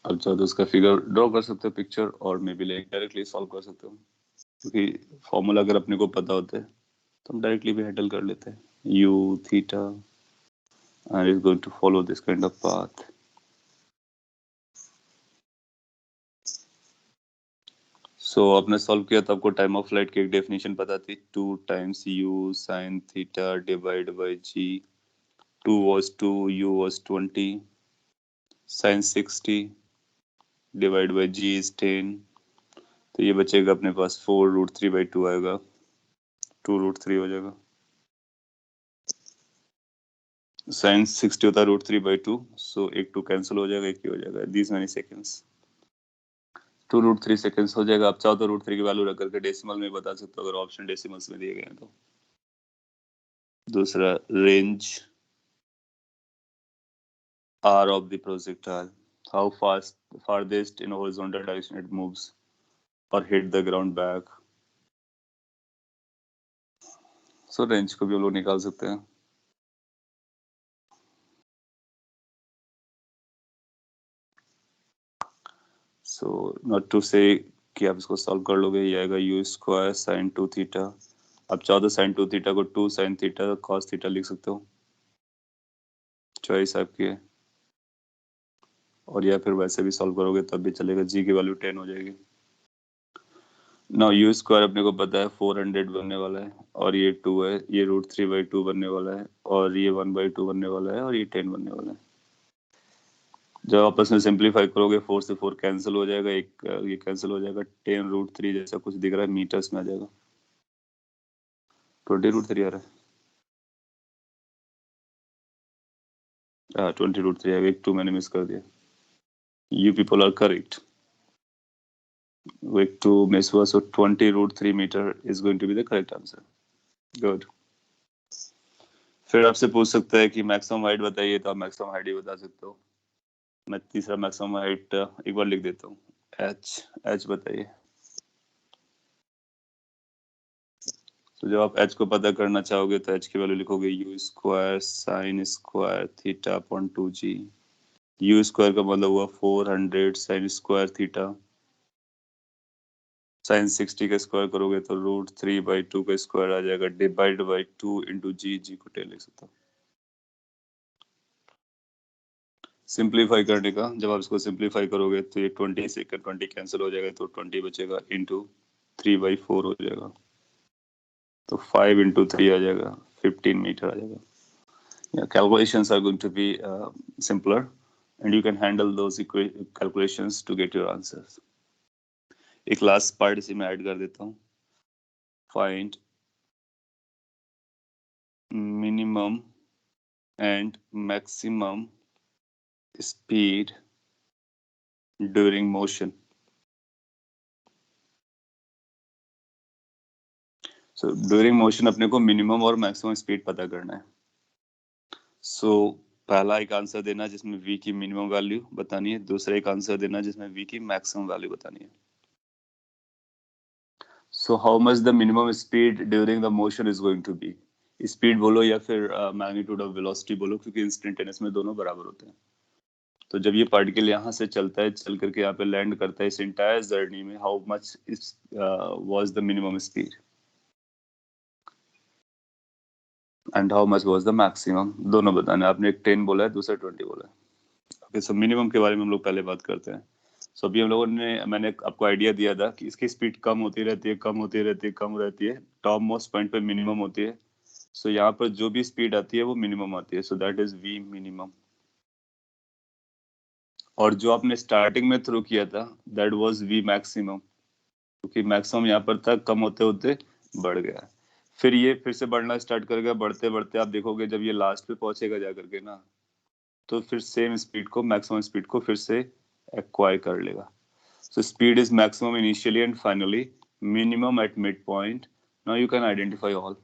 अब चाहो तो उसका फिगर ड्रॉ कर सकते हो, पिक्चर, और may be like directly solve कर सकते हो, क्योंकि फॉर्मूला अगर अपने को पता होता है तो हम डायरेक्टली भी हैंडल कर लेते हैं। u theta and is going to follow this kind of path। सो आपने सॉल्व किया तो आपको टाइम ऑफ फ्लाइट की एक डेफिनेशन पता थी, 2 times u sin theta divide by g। 2 was 2, u was 20, sin 60 divide by g is 10। तो ये बचेगा अपने पास 4√3/2 आएगा, 2√3 हो जाएगा। sin 60 होता है √3/2, सो एक 2 कैंसिल हो जाएगा, एक ही हो जाएगा, दिस मेनी सेकेंड्स, 2√3 सेकेंड्स हो जाएगा। आप चाहो तो √3 की वैल्यू रख करके डेसिमल में बता सकते हो, अगर ऑप्शन डेसिमल्स में दिए गए हैं तो। दूसरा, range r of the projectile, how fast farthest in horizontal direction it moves or hit the ground back। So range को भी हम लोग निकाल सकते हैं। सो नॉट टू से कि आप इसको सॉल्व कर लोगे, ये आएगा u स्क्वायर sin 2 थीटा। आप चाहो तो sin 2 थीटा को 2 sin थीटा cos थीटा लिख सकते हो, चॉइस आपकी है। और या फिर वैसे भी सॉल्व करोगे तब भी चलेगा, g की वैल्यू 10 हो जाएगी। नाउ u स्क्वायर अपने को पता है 400 बनने वाला है, और ये 2 है, ये √3/2 बनने वाला है, और ये 1/2 बनने वाला है, और ये 10 बनने वाला है। जब आपस में सिंपलीफाई करोगे 4 से 4 कैंसिल हो जाएगा, एक ये कैंसिल हो जाएगा, 10√3 जैसा कुछ दिख रहा है, मीटर्स में आ जाएगा, 20√3 आ रहा है। 20√3 आएगा, एक 2 मैंने मिस कर दिया। यू पीपल आर करेक्ट, एक 2 मिस हुआ, so 20√3 metre is going to be the correct answer. Good. फिर आपसे पूछ सकता है कि मैक्सिमम हाइट बताइए, तो आप मैक्सिमम हाइट ही बता सकते हो। मैं तीसरा मैक्सिमम हाइट एक बार लिख देता हूँ, एच बताइए। तो जब आप एच को पता करना चाहोगे तो एच की वैल्यू लिखोगे u square sin square theta upon 2g। You square का मतलब हुआ 400 साइन स्क्वायर थीटा। साइन 60 का स्क्वायर करोगे तो √3/2 का स्क्वायर आ जाएगा, डिवाइड बाई 2 इंटू जी। जी को टेन लिख सकता हूँ। सिंप्लीफाई करने का, जब आप इसको सिंप्लीफाई करोगे तो ये 20 से 20 कैंसिल हो जाएगा, तो 20 बचेगा, इंटू 3/4 हो जाएगा, तो 5 इंटू 3 आ जाएगा, 15 मीटर आ जाएगा। Calculations are going to be simpler, and you can handle those calculations to get your answers. एक लास्ट पार्ट इसी में ऐड कर देता हूँ। Find minimum and maximum speed during motion. So during motion अपने को minimum और maximum speed पता करना है। So पहला एक आंसर देना जिसमें v की मिनिमम वैल्यू बतानी है, दूसरा एक आंसर देना जिसमें v की मैक्सिमम वैल्यू बतानी है। So how much the minimum speed during the motion is going to be? Speed बोलो या फिर मैग्नीट्यूड ऑफ वेलोसिटी बोलो, क्योंकि इंस्टेंटेनियस में दोनों बराबर होते हैं। तो जब ये पार्टिकल यहाँ से चलता है, चल करके यहाँ पे लैंड करता है, इस इंटायर जर्नी में how much was the minimum speed and how much was the maximum, दोनों बताना है। आपने एक 10 बोला है, दूसरा 20 बोला है। ओके, सो मिनिमम के बारे में हम लोग पहले बात करते हैं। सो अभी हम लोगों ने, मैंने आपको आइडिया दिया था कि इसकी स्पीड कम होती रहती है, कम होती रहती है, कम रहती है, टॉप मोस्ट पॉइंट पे मिनिमम होती है। सो यहाँ पर जो भी स्पीड आती है वो मिनिमम आती है, so that is v minimum. और जो आपने स्टार्टिंग में थ्रो किया था दैट वाज वी मैक्सिमम, क्योंकि मैक्सिमम यहाँ पर था, कम होते होते बढ़ गया। फिर ये फिर से बढ़ना स्टार्ट करेगा, बढ़ते बढ़ते आप देखोगे जब ये लास्ट पे पहुंचेगा जा करके ना, तो फिर सेम स्पीड को, मैक्सिमम स्पीड को फिर से एक्वायर कर लेगा। So speed is maximum initially and finally, minimum at midpoint. Now you can identify all.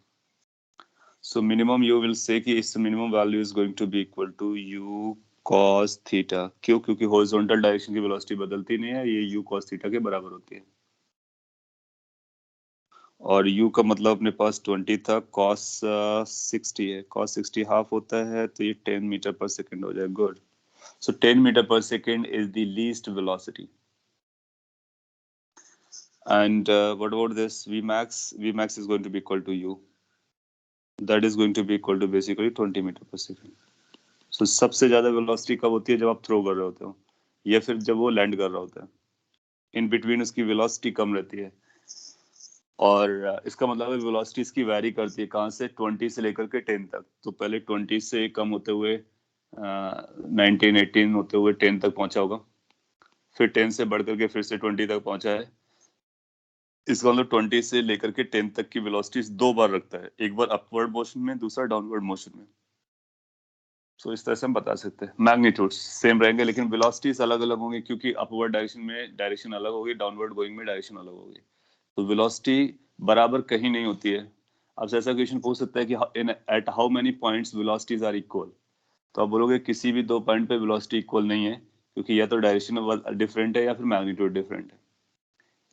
So minimum you will say कि इस minimum value is going to be equal to u cos theta. क्यों? क्योंकि horizontal direction की velocity बदलती नहीं है, ये u cos theta के बराबर होती है। और u का मतलब अपने पास 20 था, cos 60 है, cos 60 हाफ होता है, तो ये 10 मीटर पर सेकेंड हो जाए। Good. So 10 meter per second is the least velocity. And what about this Vmax? Vmax is going to be equal to u. That is going to be equal to basically 20 meter per second. So सबसे ज्यादा velocity कब होती है? जब आप throw कर रहे होते हो या फिर जब वो लैंड कर रहा होता है। इन बिटवीन उसकी वेलोसिटी कम रहती है। और इसका मतलब है वेलोसिटी इसकी वैरी करती है, कहाँ से? 20 से लेकर के 10 तक। तो पहले 20 से कम होते हुए 19 18 होते हुए 10 तक पहुंचा होगा, फिर 10 से बढ़ करके फिर से 20 तक पहुंचा है। इसका मतलब 20 से लेकर के 10 तक की वेलोसिटी दो बार रखता है, एक बार अपवर्ड मोशन में, दूसरा डाउनवर्ड मोशन में। सो इस तरह से हम बता सकते हैं। मैग्नीट्यूड सेम रहेंगे लेकिन वेलोसिटीज अलग अलग होंगी, क्योंकि अपवर्ड डायरेक्शन में डायरेक्शन अलग होगी, डाउनवर्ड गोइंग में डायरेक्शन अलग होगी। तो वेलोसिटी बराबर कहीं नहीं होती है। आपसे ऐसा क्वेश्चन पूछ सकता है कि in at how many points velocities are equal, तो आप बोलोगे किसी भी दो पॉइंट पे वेलोसिटी इक्वल नहीं है, क्योंकि या तो डायरेक्शन डिफरेंट है या फिर मैग्नीट्यूड डिफरेंट है।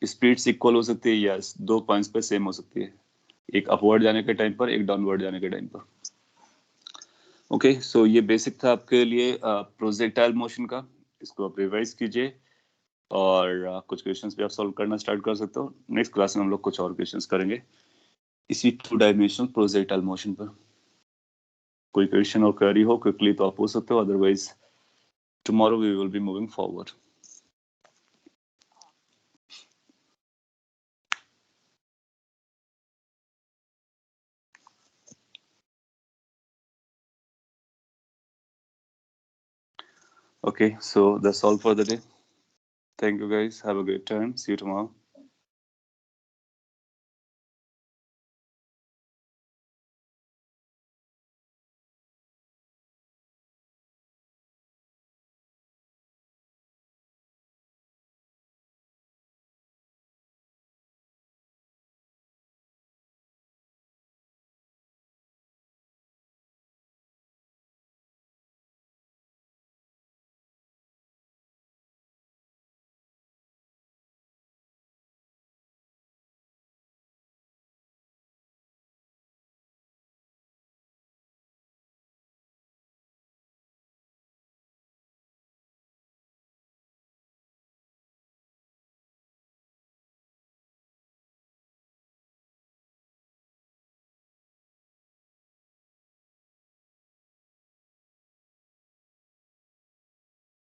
स्पीड्स इक्वल हो सकती है, यस, दो पॉइंट्स पे सेम हो सकती है, एक अपवर्ड जाने के टाइम पर, एक डाउनवर्ड जाने के टाइम पर। ओके, सो ये बेसिक था आपके लिए प्रोजेक्टाइल मोशन का। इसको आप रिवाइज कीजिए और कुछ क्वेश्चंस भी आप सॉल्व करना स्टार्ट कर सकते हो। नेक्स्ट क्लास में हम लोग कुछ और क्वेश्चंस करेंगे इसी 2 डायमेंशनल प्रोजेक्टाइल मोशन पर। कोई क्वेश्चन और क्वेरी हो क्विकली तो आप पूछ सकते हो, otherwise tomorrow we will be moving forward. Okay, so that's all for the day. Thank you guys. Have a great time. See you tomorrow.